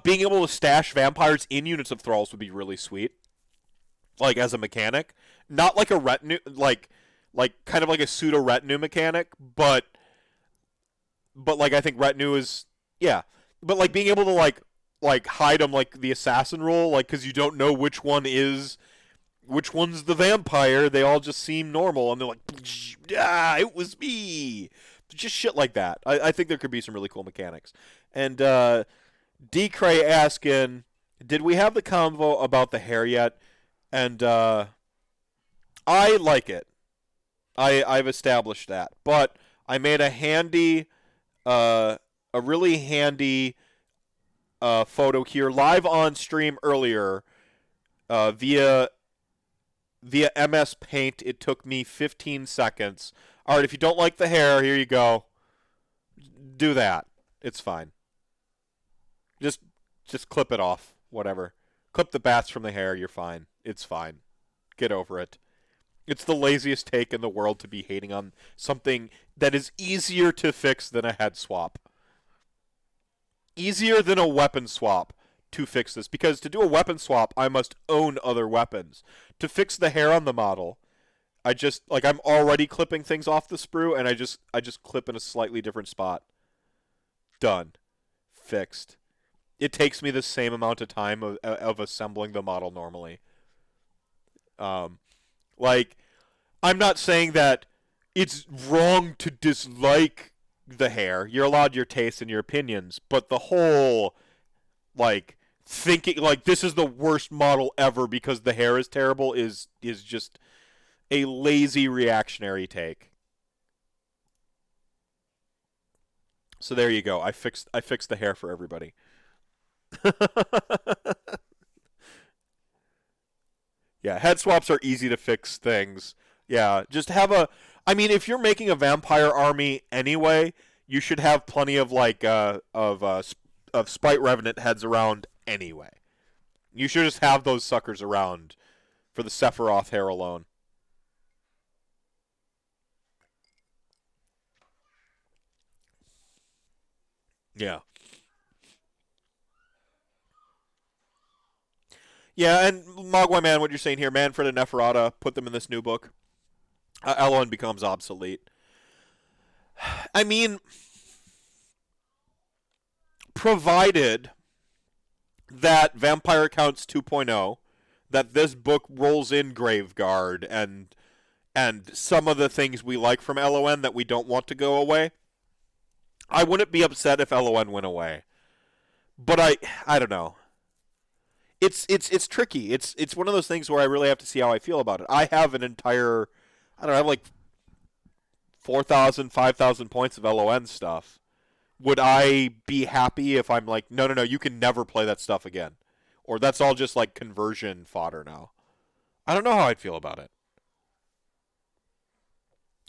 Being able to stash vampires in units of thralls would be really sweet. Like as a mechanic, not like a retinue, like kind of like a pseudo retinue mechanic, but I think retinue is yeah, but being able to hide them like the assassin role, because you don't know which one's the vampire. They all just seem normal, and they're like, it was me. Just shit like that. I think there could be some really cool mechanics. And D Cray asking, did we have the convo about the hair yet? And I like it. I've established that, but I made a really handy photo here live on stream earlier via MS Paint. It took me 15 seconds. All right, if you don't like the hair, here you go. Do that. It's fine. Just clip it off. Whatever. Clip the bats from the hair. You're fine. It's fine. Get over it. It's the laziest take in the world to be hating on something that is easier to fix than a head swap. Easier than a weapon swap to fix this. Because to do a weapon swap, I must own other weapons. To fix the hair on the model, I'm already clipping things off the sprue, and I just clip in a slightly different spot. Done. Fixed. It takes me the same amount of time of assembling the model normally. I'm not saying that it's wrong to dislike the hair. You're allowed your tastes and your opinions, but the whole thinking this is the worst model ever because the hair is terrible is just a lazy reactionary take. So there you go. I fixed the hair for everybody. Yeah, head swaps are easy to fix things. Yeah, just I mean, if you're making a vampire army anyway, you should have plenty of of Spite Revenant heads around anyway. You should just have those suckers around for the Sephiroth hair alone. Yeah. Yeah, and Mogwai Man, what you're saying here, Manfred and Neferata, put them in this new book. Elrond becomes obsolete. I mean, provided that Vampire Counts 2.0, that this book rolls in Graveguard and some of the things we like from LON that we don't want to go away, I wouldn't be upset if LON went away. But I don't know. It's tricky. It's one of those things where I really have to see how I feel about it. I have an entire, I don't know, I have 4,000, 5,000 points of LON stuff. Would I be happy if I'm no, you can never play that stuff again? Or that's all just conversion fodder now? I don't know how I'd feel about it.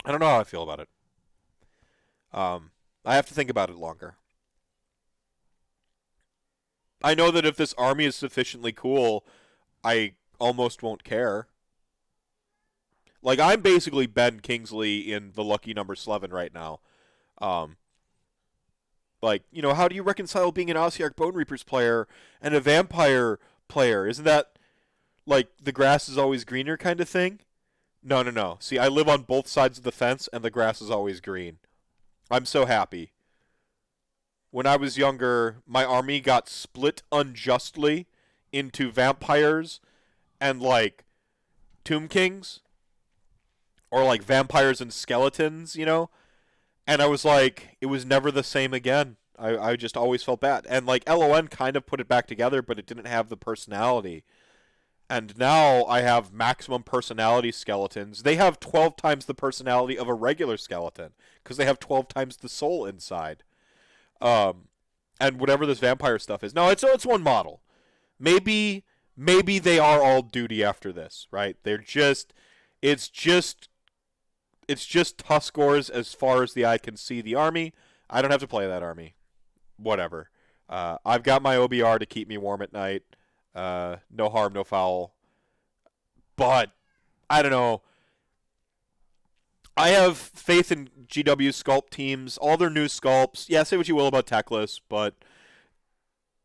I don't know how I feel about it. I have to think about it longer. I know that if this army is sufficiently cool, I almost won't care. Like, I'm basically Ben Kingsley in the lucky number 11 right now. Like, you know, how do you reconcile being an Ossiarch Bone Reapers player and a vampire player? Isn't that, like, the grass is always greener kind of thing? No, no, no. See, I live on both sides of the fence, and the grass is always green. I'm so happy. When I was younger, my army got split unjustly into vampires and, like, Tomb Kings. Or, like, vampires and skeletons, you know? And I was like, it was never the same again. I just always felt bad. And, like, LON kind of put it back together, but it didn't have the personality. And now I have maximum personality skeletons. They have 12 times the personality of a regular skeleton because they have 12 times the soul inside. And whatever this vampire stuff is. No, it's one model. Maybe they are all duty after this, right? It's just Tuskors as far as the eye can see the army. I don't have to play that army. Whatever. I've got my OBR to keep me warm at night. No harm, no foul. But, I don't know. I have faith in GW sculpt teams, all their new sculpts. Yeah, say what you will about Teclis, but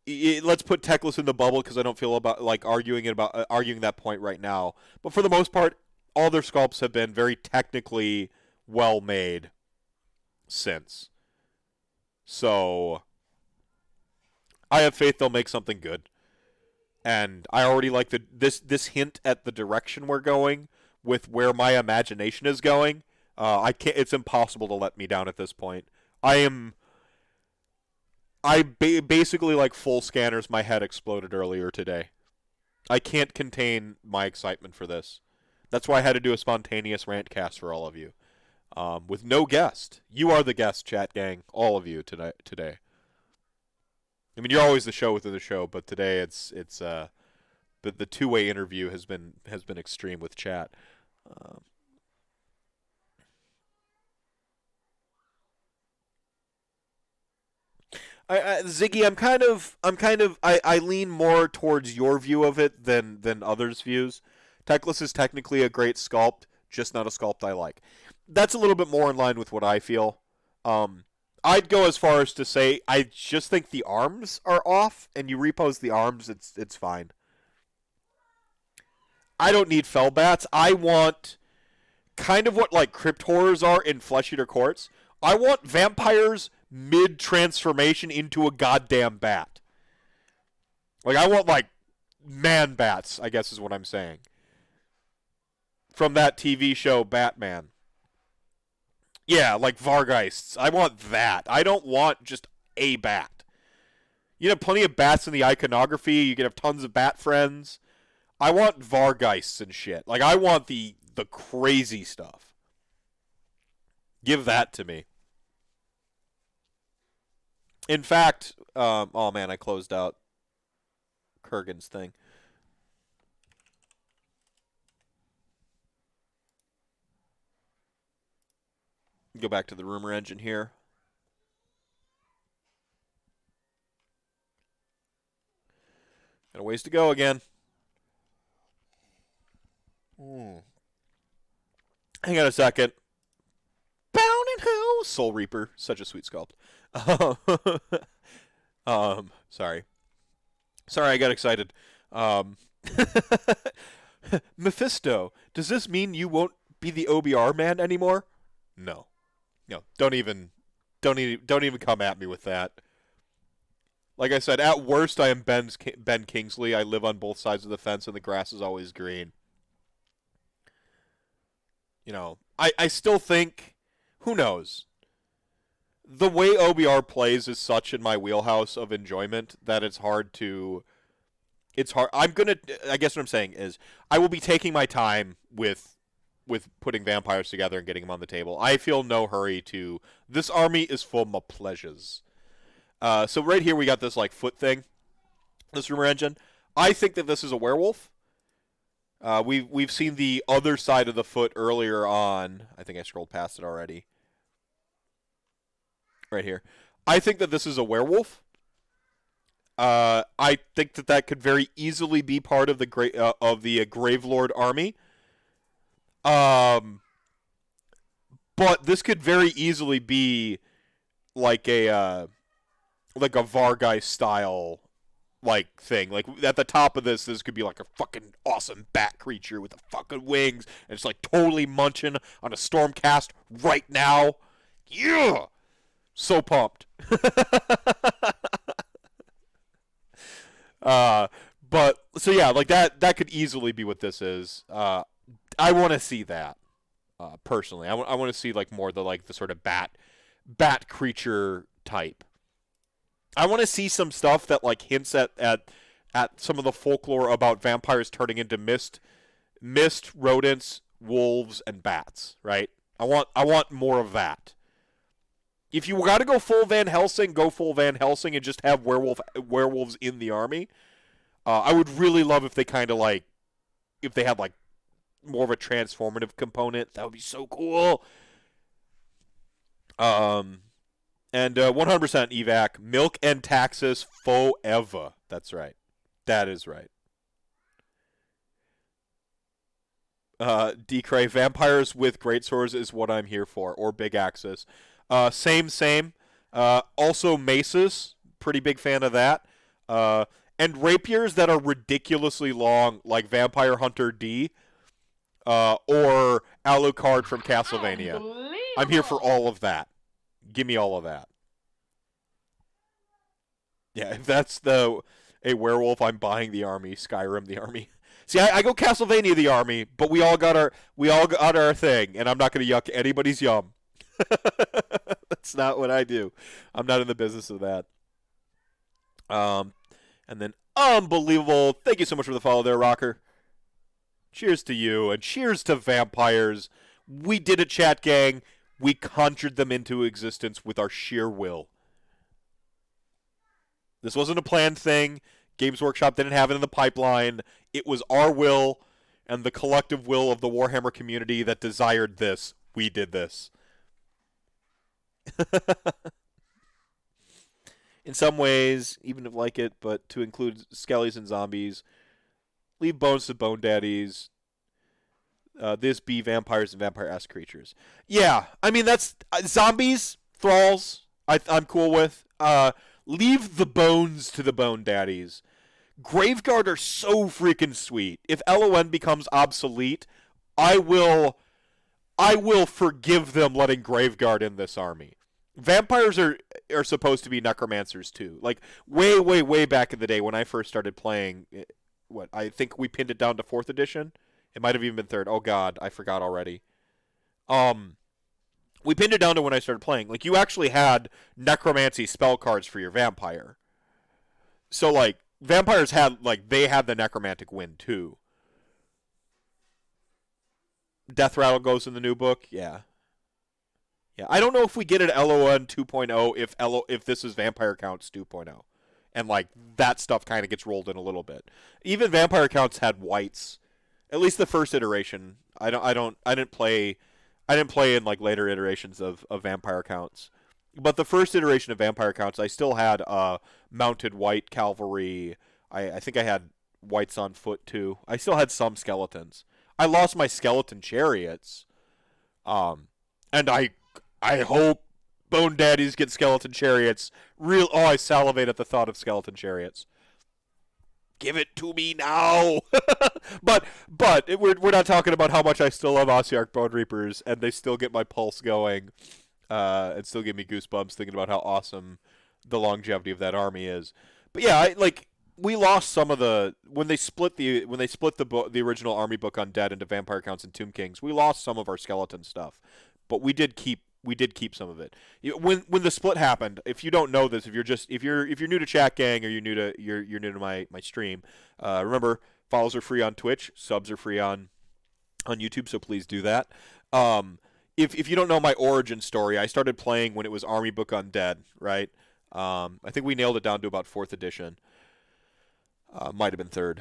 let's put Teclis in the bubble because I don't feel about like arguing that point right now. But for the most part, all their sculpts have been very technically well made since. So I have faith they'll make something good. And I already like this hint at the direction we're going with where my imagination is going. It's impossible to let me down at this point. Basically like full scanners. My head exploded earlier today. I can't contain my excitement for this. That's why I had to do a spontaneous RantCast for all of you, with no guest. You are the guest, chat gang, all of you today. I mean, you're always the show within the show, but today it's the two-way interview has been extreme with chat. Ziggy, I lean more towards your view of it than others' views. Teclis is technically a great sculpt, just not a sculpt I like. That's a little bit more in line with what I feel. I'd go as far as to say I just think the arms are off, and you repose the arms, it's fine. I don't need Fellbats. I want kind of what like Crypt Horrors are in Flesh Eater Courts. I want vampires mid-transformation into a goddamn bat. Like, I want, like, man-bats, I guess is what I'm saying. From that TV show, Batman. Yeah, like Vargeists. I want that. I don't want just a bat. You have plenty of bats in the iconography. You can have tons of bat friends. I want Vargeists and shit. Like, I want the crazy stuff. Give that to me. In fact, oh man, I closed out Kurgan's thing. Go back to the rumor engine here. Got a ways to go again. Hang on a second. Bound in hell, Soul Reaper, such a sweet sculpt. Sorry, I got excited. Mephisto, does this mean you won't be the OBR man anymore? No, don't even come at me with that. Like I said, at worst, I am Ben Kingsley. I live on both sides of the fence, and the grass is always green. You know, I still think, who knows? The way OBR plays is such in my wheelhouse of enjoyment that it's hard. I guess what I'm saying is I will be taking my time with putting vampires together and getting them on the table. I feel no hurry to. This army is full of pleasures. So right here we got this like foot thing, this rumor engine. I think that this is a werewolf. We've seen the other side of the foot earlier on. I think I scrolled past it already. Right here. I think that this is a werewolf. I think that could very easily be part of the Gravelord army. But this could very easily be like a Vargai style thing. Like at the top of this could be like a fucking awesome bat creature with the fucking wings, and it's like totally munching on a Stormcast right now. Yeah, so pumped. But so yeah, like that could easily be what this is. I want to see that personally. I want to see like more the sort of bat creature type. I want to see some stuff that like hints at some of the folklore about vampires turning into mist, rodents, wolves, and bats. Right? I want more of that. If you got to go full Van Helsing, go full Van Helsing and just have werewolves in the army. I would really love if they kind of like if they had like more of a transformative component. That would be so cool. And 100% evac, milk and taxes forever. That's right. That is right. Decray, vampires with great swords is what I'm here for, or big axes. Same. Also maces, pretty big fan of that. And rapiers that are ridiculously long, like Vampire Hunter D, or Alucard from Castlevania. I'm here for all of that. Give me all of that. Yeah, if that's a werewolf, I'm buying the army. Skyrim the army. See, I go Castlevania the army, but we all got our thing, and I'm not going to yuck anybody's yum. That's not what I do. I'm not in the business of that. And then unbelievable. Thank you so much for the follow there, Rocker. Cheers to you, and cheers to vampires. We did it, chat gang. We conjured them into existence with our sheer will. This wasn't a planned thing. Games Workshop didn't have it in the pipeline. It was our will and the collective will of the Warhammer community that desired this. We did this. In some ways, even if like it, but to include skellies and zombies, leave bones to bone daddies. This be vampires and vampire-esque creatures. Yeah, I mean that's zombies, thralls. I'm cool with. Leave the bones to the bone daddies. Graveguard are so freaking sweet. If LON becomes obsolete, I will forgive them letting Graveguard in this army. Vampires are supposed to be necromancers too. Like way back in the day when I first started playing, I think we pinned it down to 4th edition. It might have even been 3rd. Oh god, I forgot already. We pinned it down to when I started playing. Like you actually had necromancy spell cards for your vampire. So like vampires had the necromantic wind too. Death Rattle goes in the new book. Yeah. Yeah, I don't know if we get an LON 2.0 if this is Vampire Counts 2.0. And like that stuff kind of gets rolled in a little bit. Even Vampire Counts had whites. At least the first iteration. I didn't play in like later iterations of Vampire Counts. But the first iteration of Vampire Counts, I still had mounted white cavalry. I think I had whites on foot too. I still had some skeletons. I lost my skeleton chariots. And I hope Bone Daddies get skeleton chariots. I salivate at the thought of skeleton chariots. Give it to me now. but we're not talking about how much I still love Ossiarch Bone Reapers, and they still get my pulse going, and still give me goosebumps thinking about how awesome the longevity of that army is. But yeah, we lost some of the when they split the original army book Undead into Vampire Counts and Tomb Kings. We lost some of our skeleton stuff, but we did keep some of it. When the split happened, if you don't know this, if you're new to Chat Gang or you're new to my stream, remember follows are free on Twitch, subs are free on YouTube, so please do that. If you don't know my origin story, I started playing when it was Army Book Undead, right? I think we nailed it down to about 4th edition. Might have been 3rd.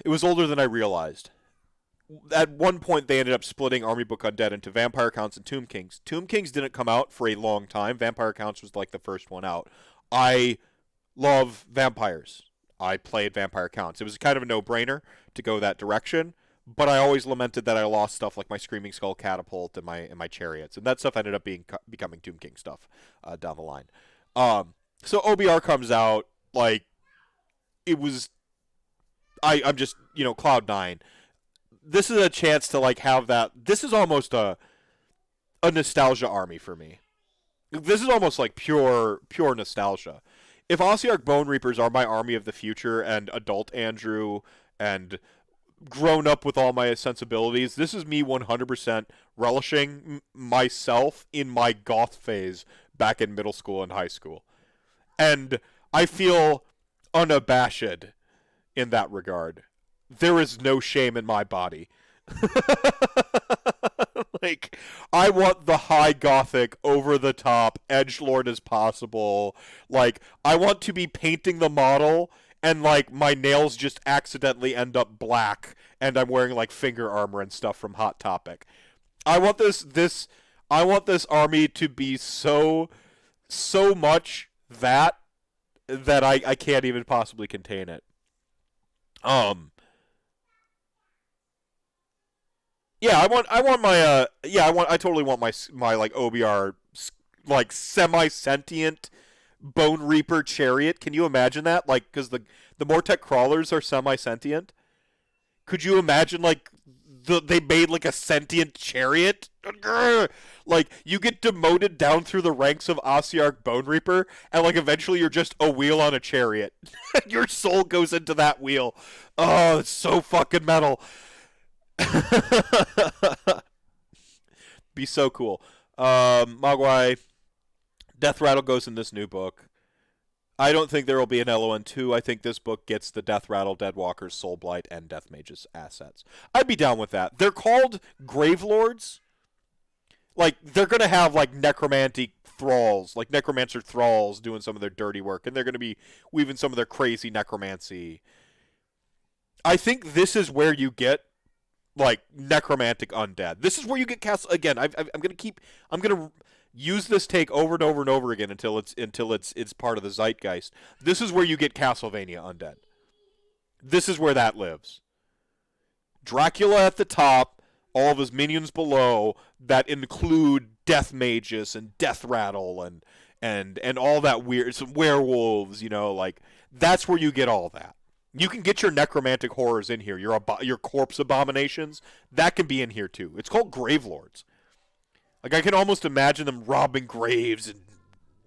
It was older than I realized. At one point, they ended up splitting Army Book Undead into Vampire Counts and Tomb Kings. Tomb Kings didn't come out for a long time. Vampire Counts was like the first one out. I love vampires. I played vampire counts. It was kind of a no-brainer to go that direction, but I always lamented that I lost stuff like my Screaming Skull catapult and my chariots, and that stuff ended up becoming Tomb King stuff down the line. So OBR comes out, like, it was... I'm just, Cloud 9. This is a chance to, like, have that... This is almost a nostalgia army for me. This is almost like pure nostalgia. If Ossiarch Bone Reapers are my army of the future and adult Andrew and grown up with all my sensibilities, this is me 100% relishing myself in my goth phase back in middle school and high school. And I feel unabashed in that regard. There is no shame in my body. Like, I want the high gothic, over-the-top, edgelord as possible. Like, I want to be painting the model, and, like, my nails just accidentally end up black, and I'm wearing, like, finger armor and stuff from Hot Topic. I want I want this army to be so much that I can't even possibly contain it. Yeah, I totally want my like OBR like semi-sentient Bone Reaper chariot. Can you imagine that? Like, because the Mortek crawlers are semi-sentient. Could you imagine, like, they made like a sentient chariot? Like, you get demoted down through the ranks of Ossiarch Bone Reaper, and like eventually you're just a wheel on a chariot. Your soul goes into that wheel. Oh, it's so fucking metal. Be so cool. Mogwai, Death Rattle goes in this new book. I don't think there will be an LON 2. I think this book gets the Death Rattle, Deadwalkers, Soulblight, and Death Mages assets. I'd be down with that. They're called Gravelords. Like, they're going to have, like, necromantic thralls, like necromancer thralls doing some of their dirty work, and they're going to be weaving some of their crazy necromancy. I think this is where you get, like, necromantic undead. This is where you get again. I'm gonna use this take over and over and over again until it's part of the zeitgeist. This is where you get Castlevania undead. This is where that lives. Dracula at the top, all of his minions below that include death mages and death rattle and all that weird, some werewolves. Like, that's where you get all that. You can get your necromantic horrors in here. Your corpse abominations, that can be in here too. It's called Gravelords. Like, I can almost imagine them robbing graves and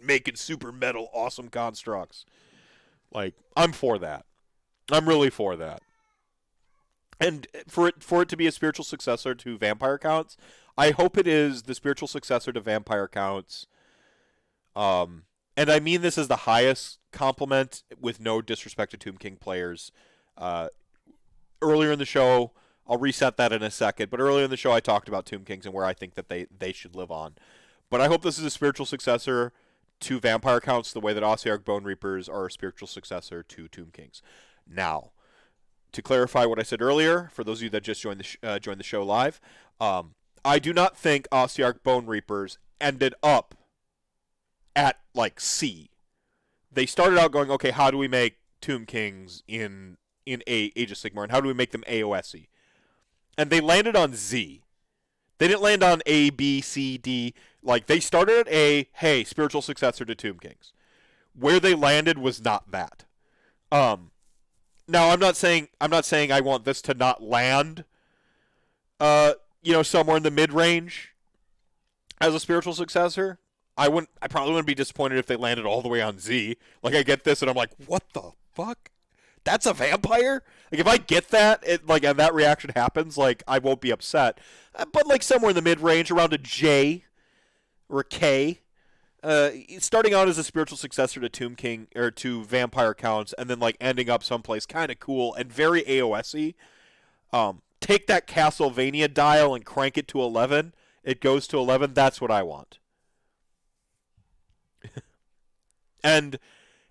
making super metal awesome constructs. Like, I'm for that. I'm really for that. And for it to be a spiritual successor to Vampire Counts, I hope it is the spiritual successor to Vampire Counts. And I mean this as the highest compliment, with no disrespect to Tomb King players. Earlier in the show, I'll reset that in a second, but earlier in the show I talked about Tomb Kings and where I think that they should live on. But I hope this is a spiritual successor to Vampire Counts the way that Ossiarch Bone Reapers are a spiritual successor to Tomb Kings. Now, to clarify what I said earlier, for those of you that just joined the show live, I do not think Ossiarch Bone Reapers ended up at, like, C. They started out going, okay, how do we make Tomb Kings in Age of Sigmar, and how do we make them AOS-y? And they landed on Z. They didn't land on A, B, C, D. Like, they started at A, hey, spiritual successor to Tomb Kings. Where they landed was not that. Now, I'm not saying I want this to not land, somewhere in the mid-range as a spiritual successor. I probably wouldn't be disappointed if they landed all the way on Z. Like, I get this and I'm like, what the fuck? That's a vampire? Like, if I get that, and that reaction happens, like, I won't be upset. But, like, somewhere in the mid-range, around a J or a K, starting out as a spiritual successor to Tomb King, or to Vampire Counts, and then, like, ending up someplace kind of cool and very AOS-y. Take that Castlevania dial and crank it to 11. It goes to 11. That's what I want. And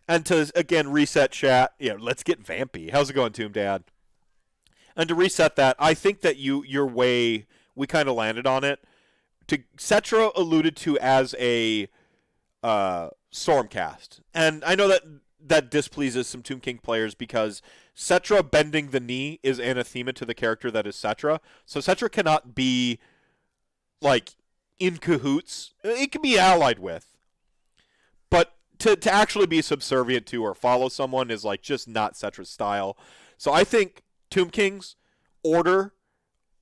to, again, reset chat, let's get vampy. How's it going, Tomb Dad? And to reset that, I think that your way, we kind of landed on it. Cetra alluded to as a Stormcast. And I know that that displeases some Tomb King players because Cetra bending the knee is anathema to the character that is Cetra. So Cetra cannot be like in cahoots. It can be allied with, but to actually be subservient to or follow someone is like just not Cetra's style. So I think Tomb Kings order,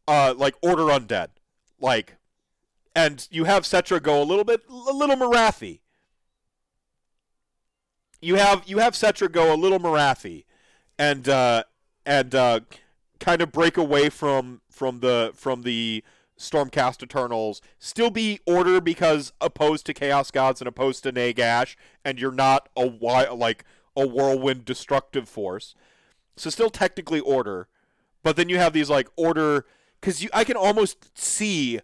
like order undead, like, and you have Cetra go a little Morathy. You have Cetra go a little Morathy, and kind of break away from the Stormcast Eternals. Still be order because opposed to Chaos Gods and opposed to Nagash, and you're not a whirlwind destructive force. So still technically order, but then you have these like order because I can almost see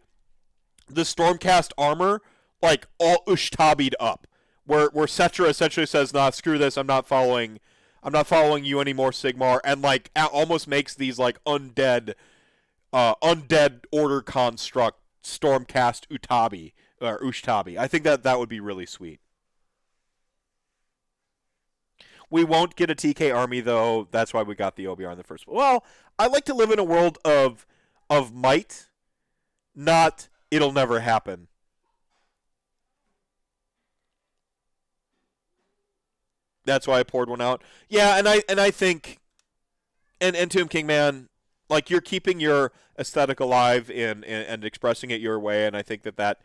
the Stormcast armor like all Ushtabi'd up. Where Cetra essentially says, "Nah, screw this. I'm not following you anymore, Sigmar," and like almost makes these like undead order construct Stormcast Utabi or Ushtabi. I think that would be really sweet. We won't get a TK army though. That's why we got the OBR in the first. Well, I like to live in a world of might, not it'll never happen. That's why I poured one out. Yeah, and I think, and Tomb King, man, like you're keeping your aesthetic alive and expressing it your way, and I think that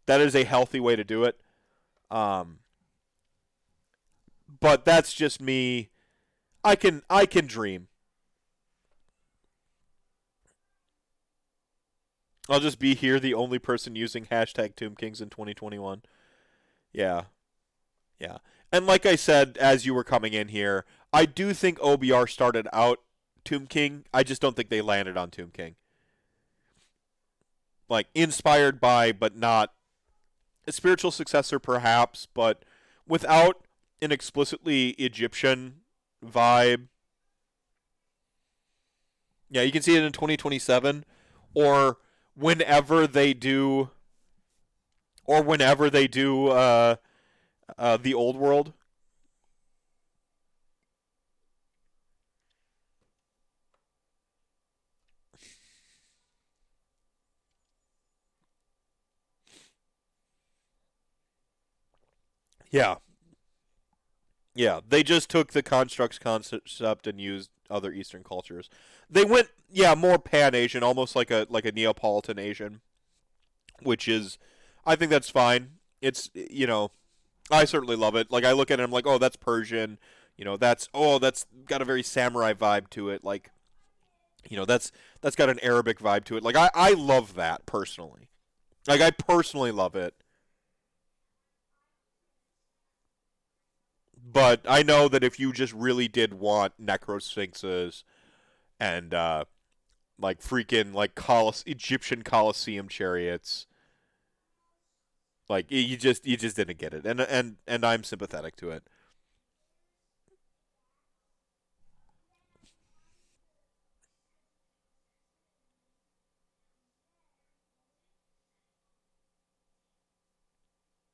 is a healthy way to do it. But that's just me. I can dream. I'll just be here, the only person using hashtag Tomb Kings in 2021. Yeah. Yeah. And like I said, as you were coming in here, I do think OBR started out Tomb King. I just don't think they landed on Tomb King. Like, inspired by, but not a spiritual successor, perhaps, but without an explicitly Egyptian vibe. Yeah, you can see it in 2027, or whenever they do the old world. Yeah. Yeah, they just took the constructs concept and used other Eastern cultures. They went, yeah, more Pan-Asian, almost like a Neapolitan Asian, which is, I think that's fine. It's, I certainly love it. Like, I look at it, I'm like, oh, that's Persian. That's got a very samurai vibe to it. Like, that's got an Arabic vibe to it. Like, I love that, personally. Like, I personally love it. But I know that if you just really did want Necrosphinxes and, like, freaking, like, Egyptian Colosseum chariots, like, you just didn't get it. And I'm sympathetic to it.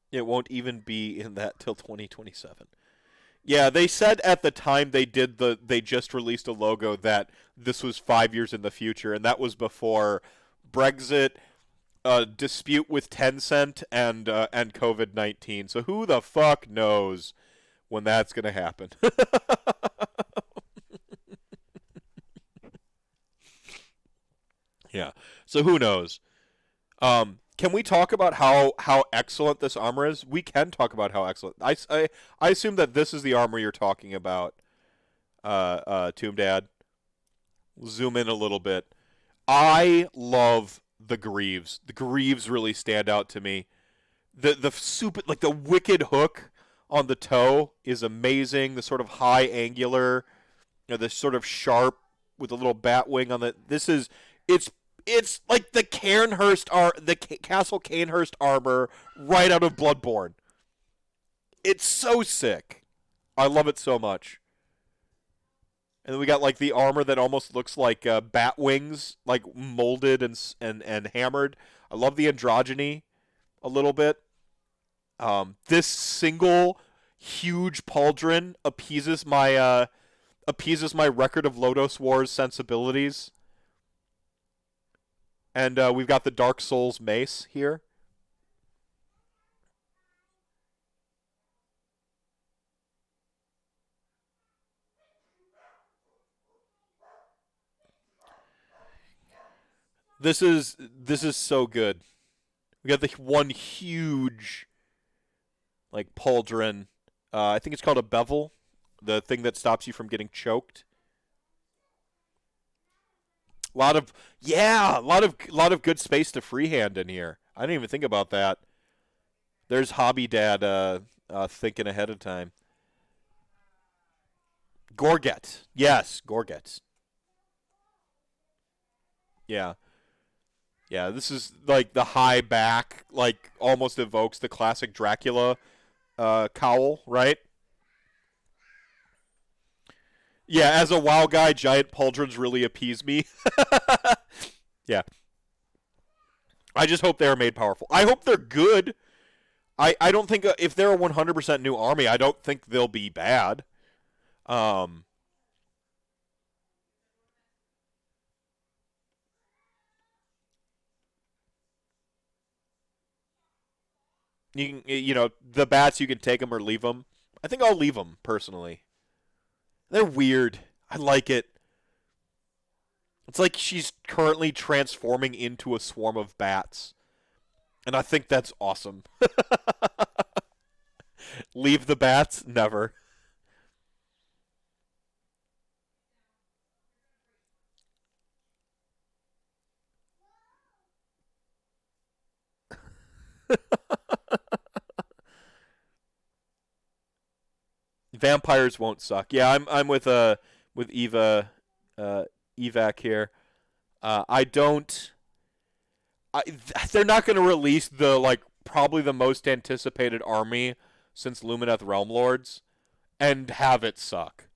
It won't even be in that till 2027. Yeah, they said at the time they just released a logo that this was 5 years in the future, and that was before Brexit, dispute with Tencent, and COVID-19. So who the fuck knows when that's gonna happen? Yeah. So who knows? Can we talk about how excellent this armor is? We can talk about how excellent. I assume that this is the armor you're talking about, Tomb Dad. Zoom in a little bit. I love the greaves. The greaves really stand out to me. The super, like, the wicked hook on the toe is amazing. The sort of high angular, the sort of sharp with a little bat wing on the. It's like the Castle Cainhurst armor right out of Bloodborne. It's so sick. I love it so much. And then we got like the armor that almost looks like bat wings, like molded and hammered. I love the androgyny a little bit. This single huge pauldron appeases my Record of Lodos Wars sensibilities. And we've got the Dark Souls mace here. This is so good. We got the one huge like pauldron. I think it's called a bevel, the thing that stops you from getting choked. A lot of good space to freehand in here. I didn't even think about that. There's Hobby Dad thinking ahead of time. Gorget. Yes, Gorget. Yeah. Yeah, this is like the high back, like almost evokes the classic Dracula cowl, right? Yeah, as a WoW guy, giant pauldrons really appease me. Yeah. I just hope they are made powerful. I hope they're good. I don't think if they're a 100% new army, I don't think they'll be bad. Um, you know, the bats, you can take them or leave them. I think I'll leave them, personally. They're weird. I like it. It's like she's currently transforming into a swarm of bats. And I think that's awesome. Leave the bats? Never. Vampires won't suck. Yeah, I'm with Eva Evac here. I don't. They're not going to release the like probably the most anticipated army since Lumineth Realm Lords and have it suck.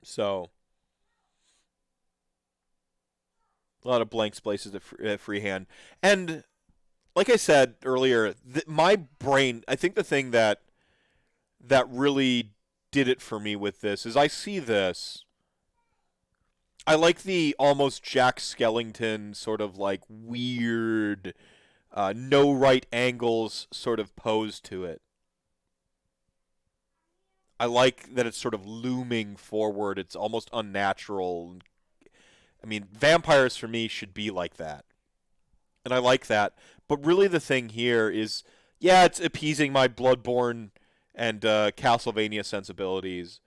So a lot of blank spaces at freehand, and like I said earlier, my brain. I think the thing that really did it for me with this is I see this. I like the almost Jack Skellington sort of like weird, no right angles sort of pose to it. I like that it's sort of looming forward. It's almost unnatural. I mean, vampires for me should be like that. And I like that. But really the thing here is, yeah, it's appeasing my Bloodborne and Castlevania sensibilities.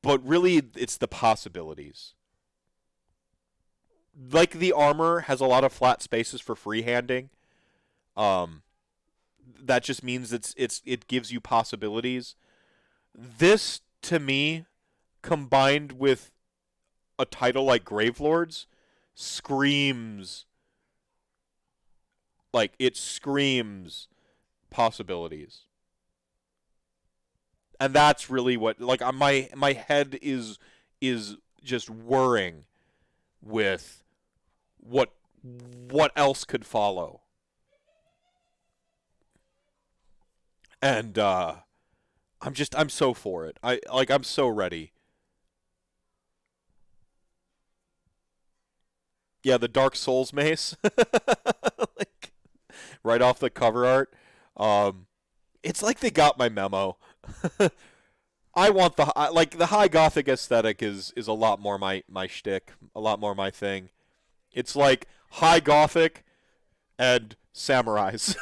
But really, it's the possibilities. Like the armor has a lot of flat spaces for freehanding. Um, that just means it gives you possibilities. This, to me, combined with a title like Gravelords, screams like it screams possibilities. And that's really what like my head is just whirring with what else could follow. And I'm so for it. I'm so ready. Yeah, the Dark Souls mace. Like right off the cover art. Um it's like they got my memo. I want like the high gothic aesthetic is a lot more my shtick, a lot more my thing. It's like high gothic and samurais.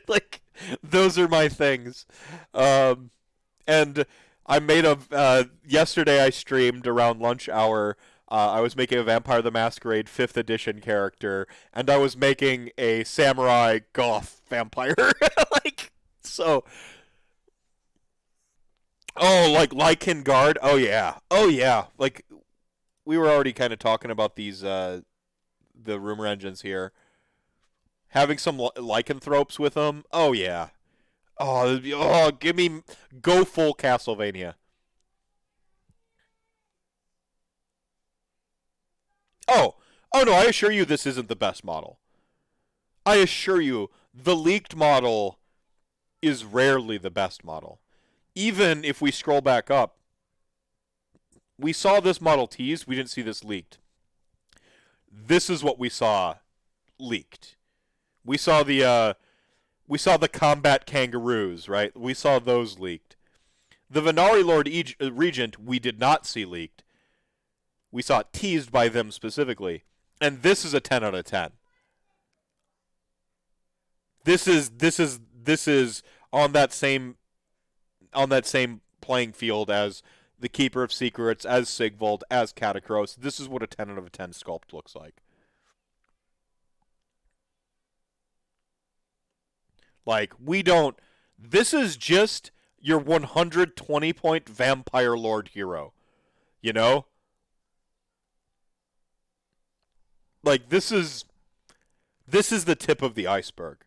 Like those are my things. Um, and I made yesterday I streamed around lunch hour. I was making a Vampire the Masquerade 5th edition character, and I was making a samurai goth vampire. Like so. Oh, like Lycan Guard. Oh yeah. Oh yeah. Like we were already kind of talking about these the rumor engines here. Having some lycanthropes with them. Oh yeah. Give me go full Castlevania. Oh, Oh no, I assure you this isn't the best model. I assure you the leaked model is rarely the best model. Even if we scroll back up, we saw this model teased, we didn't see this leaked. This is what we saw leaked. We saw the combat kangaroos, right? We saw those leaked. The Venari Lord Regent we did not see leaked. We saw it teased by them specifically. And this is a 10 out of 10. This is on that same playing field as the Keeper of Secrets, as Sigvald, as Catacross. This is what a 10 out of 10 sculpt looks like. Like, we don't... This is just your 120-point Vampire Lord hero. You know? Like, this is the tip of the iceberg.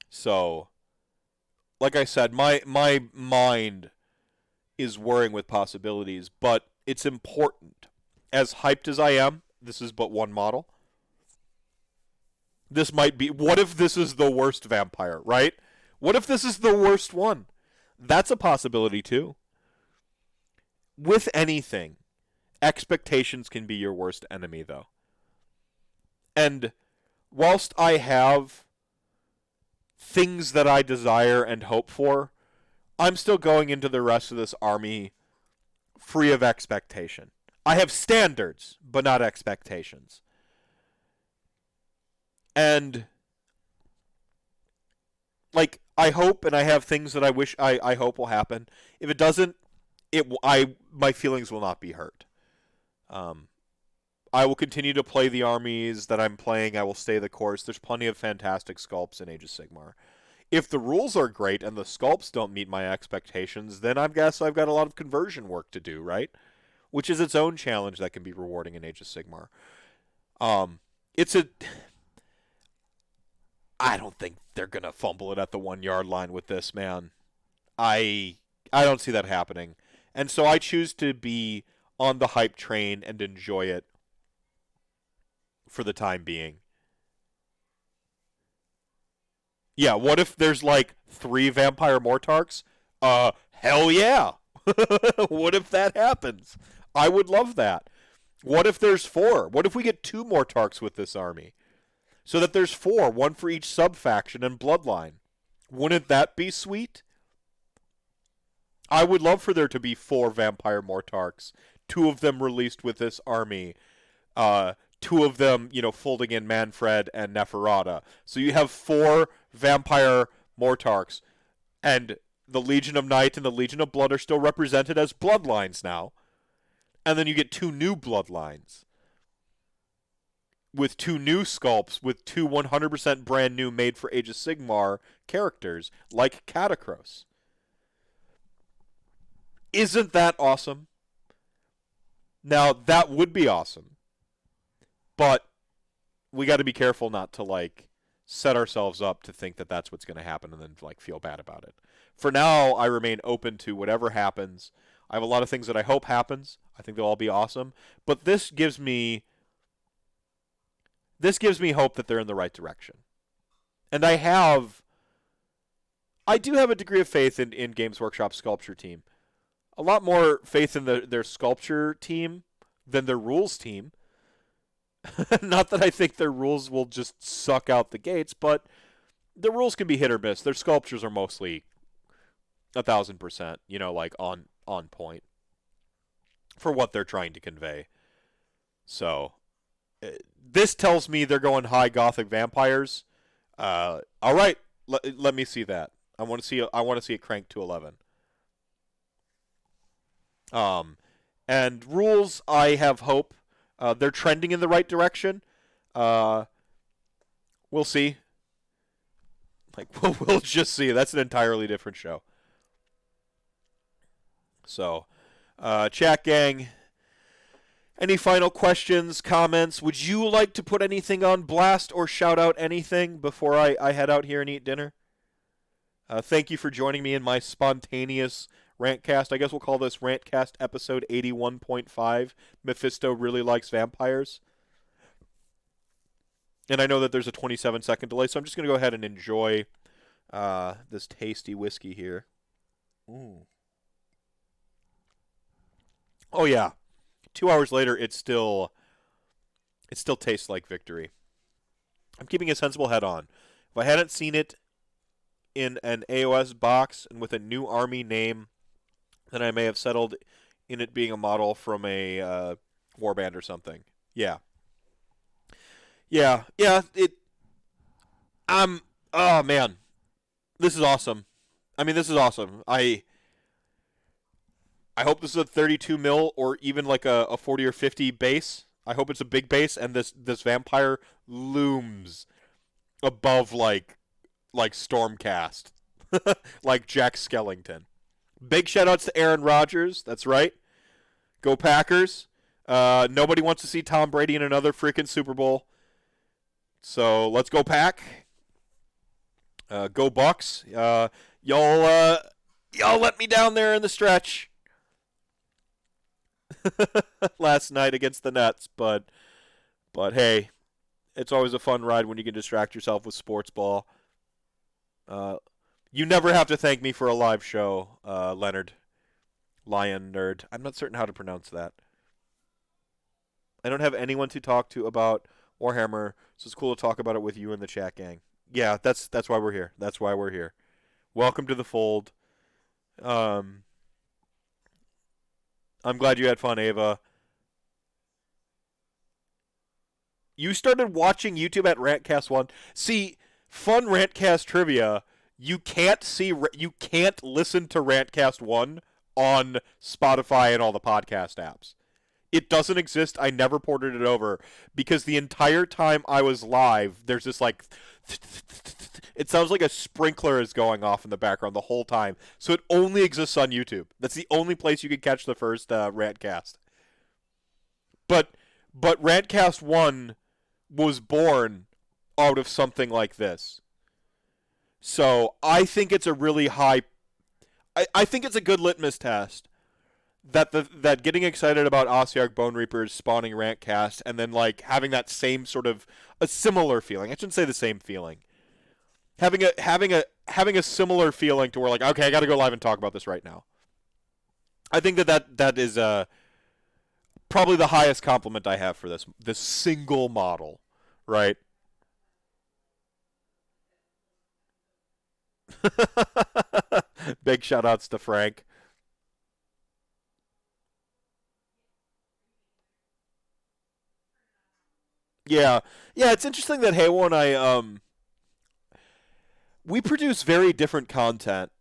So, like I said, my mind is whirring with possibilities, but it's important. As hyped as I am, this is but one model. This might be... What if this is the worst vampire, right? What if this is the worst one? That's a possibility, too. With anything, expectations can be your worst enemy, though. And whilst I have things that I desire and hope for, I'm still going into the rest of this army free of expectation. I have standards, but not expectations. And, like, I hope and I have things that I wish I hope will happen. If it doesn't, my feelings will not be hurt. I will continue to play the armies that I'm playing. I will stay the course. There's plenty of fantastic sculpts in Age of Sigmar. If the rules are great and the sculpts don't meet my expectations, then I guess I've got a lot of conversion work to do, right? Which is its own challenge that can be rewarding in Age of Sigmar. I don't think they're going to fumble it at the 1 yard line with this, man. I don't see that happening. And so I choose to be on the hype train and enjoy it for the time being. Yeah, what if there's like 3 Vampire Mortarks? Hell yeah! What if that happens? I would love that. What if there's 4? What if we get 2 Mortarks with this army? So that there's 4, 1 for each sub-faction and bloodline. Wouldn't that be sweet? I would love for there to be 4 Vampire Mortarks. 2 of them released with this army. 2 of them, folding in Manfred and Neferata. So you have 4 Vampire Mortarks. And the Legion of Night and the Legion of Blood are still represented as bloodlines now. And then you get 2 new bloodlines. With 2 new sculpts, with 2 100% brand new made for Age of Sigmar characters, like Catacross. Isn't that awesome? Now, that would be awesome. But we got to be careful not to, set ourselves up to think that that's what's going to happen and then, feel bad about it. For now, I remain open to whatever happens. I have a lot of things that I hope happens. I think they'll all be awesome. But this gives me hope that they're in the right direction. And I do have a degree of faith in Games Workshop's sculpture team. A lot more faith in their sculpture team than their rules team. Not that I think their rules will just suck out the gates, but the rules can be hit or miss. Their sculptures are mostly 1,000%, on point for what they're trying to convey. So, this tells me they're going High Gothic Vampires. All right, let me see that. I want to see it cranked to 11. And rules, I have hope. They're trending in the right direction. We'll see. We'll just see. That's an entirely different show. So, chat gang, any final questions, comments? Would you like to put anything on blast or shout out anything before I head out here and eat dinner? Thank you for joining me in my spontaneous RantCast. I guess we'll call this RantCast episode 81.5. Mephisto really likes vampires. And I know that there's a 27-second delay, so I'm just going to go ahead and enjoy this tasty whiskey here. Ooh. Oh, yeah. 2 hours later, it still tastes like victory. I'm keeping a sensible head on. If I hadn't seen it in an AOS box and with a new army name, then I may have settled in it being a model from a warband or something. Yeah. Yeah. Oh, man. This is awesome. I mean, this is awesome. I hope this is a 32 mil or even like a 40 or 50 base. I hope it's a big base, and this vampire looms above like Stormcast, like Jack Skellington. Big shout-outs to Aaron Rodgers. That's right. Go Packers. Nobody wants to see Tom Brady in another freaking Super Bowl. So let's go Pack. Go Bucks. Y'all let me down there in the stretch last night against the Nets, but hey, it's always a fun ride when you can distract yourself with sports ball. You never have to thank me for a live show, Leonard. Lion Nerd. I'm not certain how to pronounce that. I don't have anyone to talk to about Warhammer, so it's cool to talk about it with you in the chat gang. Yeah, that's why we're here. That's why we're here. Welcome to the fold. I'm glad you had fun, Ava. You started watching YouTube at RantCast 1. See, fun RantCast trivia. You can't listen to RantCast 1 on Spotify and all the podcast apps. It doesn't exist. I never ported it over because the entire time I was live, there's this like it sounds like a sprinkler is going off in the background the whole time. So it only exists on YouTube. That's the only place you can catch the first RantCast. But RantCast 1 was born out of something like this. So I think it's a really high... I think it's a good litmus test that getting excited about Ossiarch Bone Reapers spawning RantCast and then like having that same sort of a similar feeling. I shouldn't say the same feeling. Having a similar feeling to where like, okay, I got to go live and talk about this right now. I think that is probably the highest compliment I have for this single model, right? Big shout outs to Frank. Yeah, it's interesting that Halo and I we produce very different content,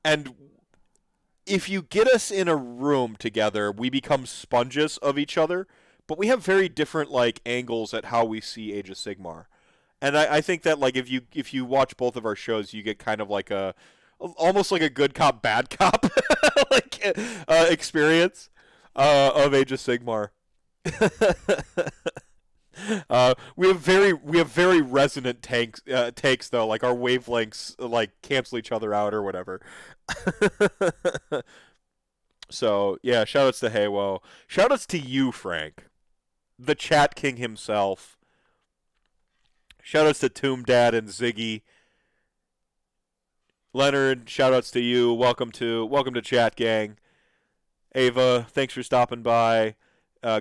and if you get us in a room together, we become sponges of each other, but we have very different like angles at how we see Age of Sigmar. And I think that like if you watch both of our shows, you get kind of like almost like a good cop bad cop like experience of Age of Sigmar. We have very resonant takes though, like our wavelengths like cancel each other out or whatever. So yeah, shoutouts to Haywo. Shoutouts to you, Frank, the Chat King himself. Shoutouts to Tomb Dad and Ziggy. Leonard, shoutouts to you. Welcome to Chat Gang. Ava, thanks for stopping by.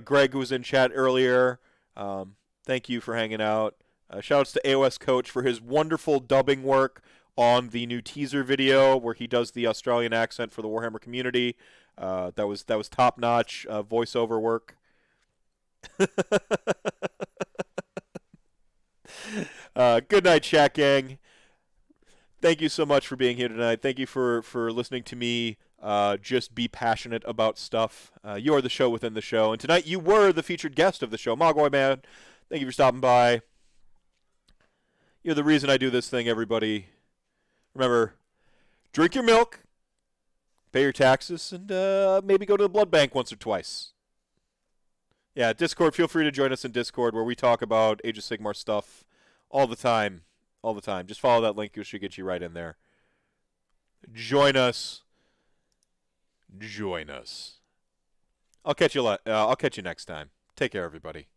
Greg was in chat earlier. Thank you for hanging out. Shoutouts to AOS Coach for his wonderful dubbing work on the new teaser video where he does the Australian accent for the Warhammer community. That was top notch voiceover work. Good night, chat gang. Thank you so much for being here tonight. Thank you for listening to me just be passionate about stuff. You are the show within the show. And tonight you were the featured guest of the show. Mogwai Man, thank you for stopping by. You're the reason I do this thing, everybody. Remember, drink your milk, pay your taxes, and maybe go to the blood bank once or twice. Yeah, Discord, feel free to join us in Discord where we talk about Age of Sigmar stuff all the time. All the time. Just follow that link. It should get you right in there. Join us. Join us. I'll catch you next time. Take care, everybody.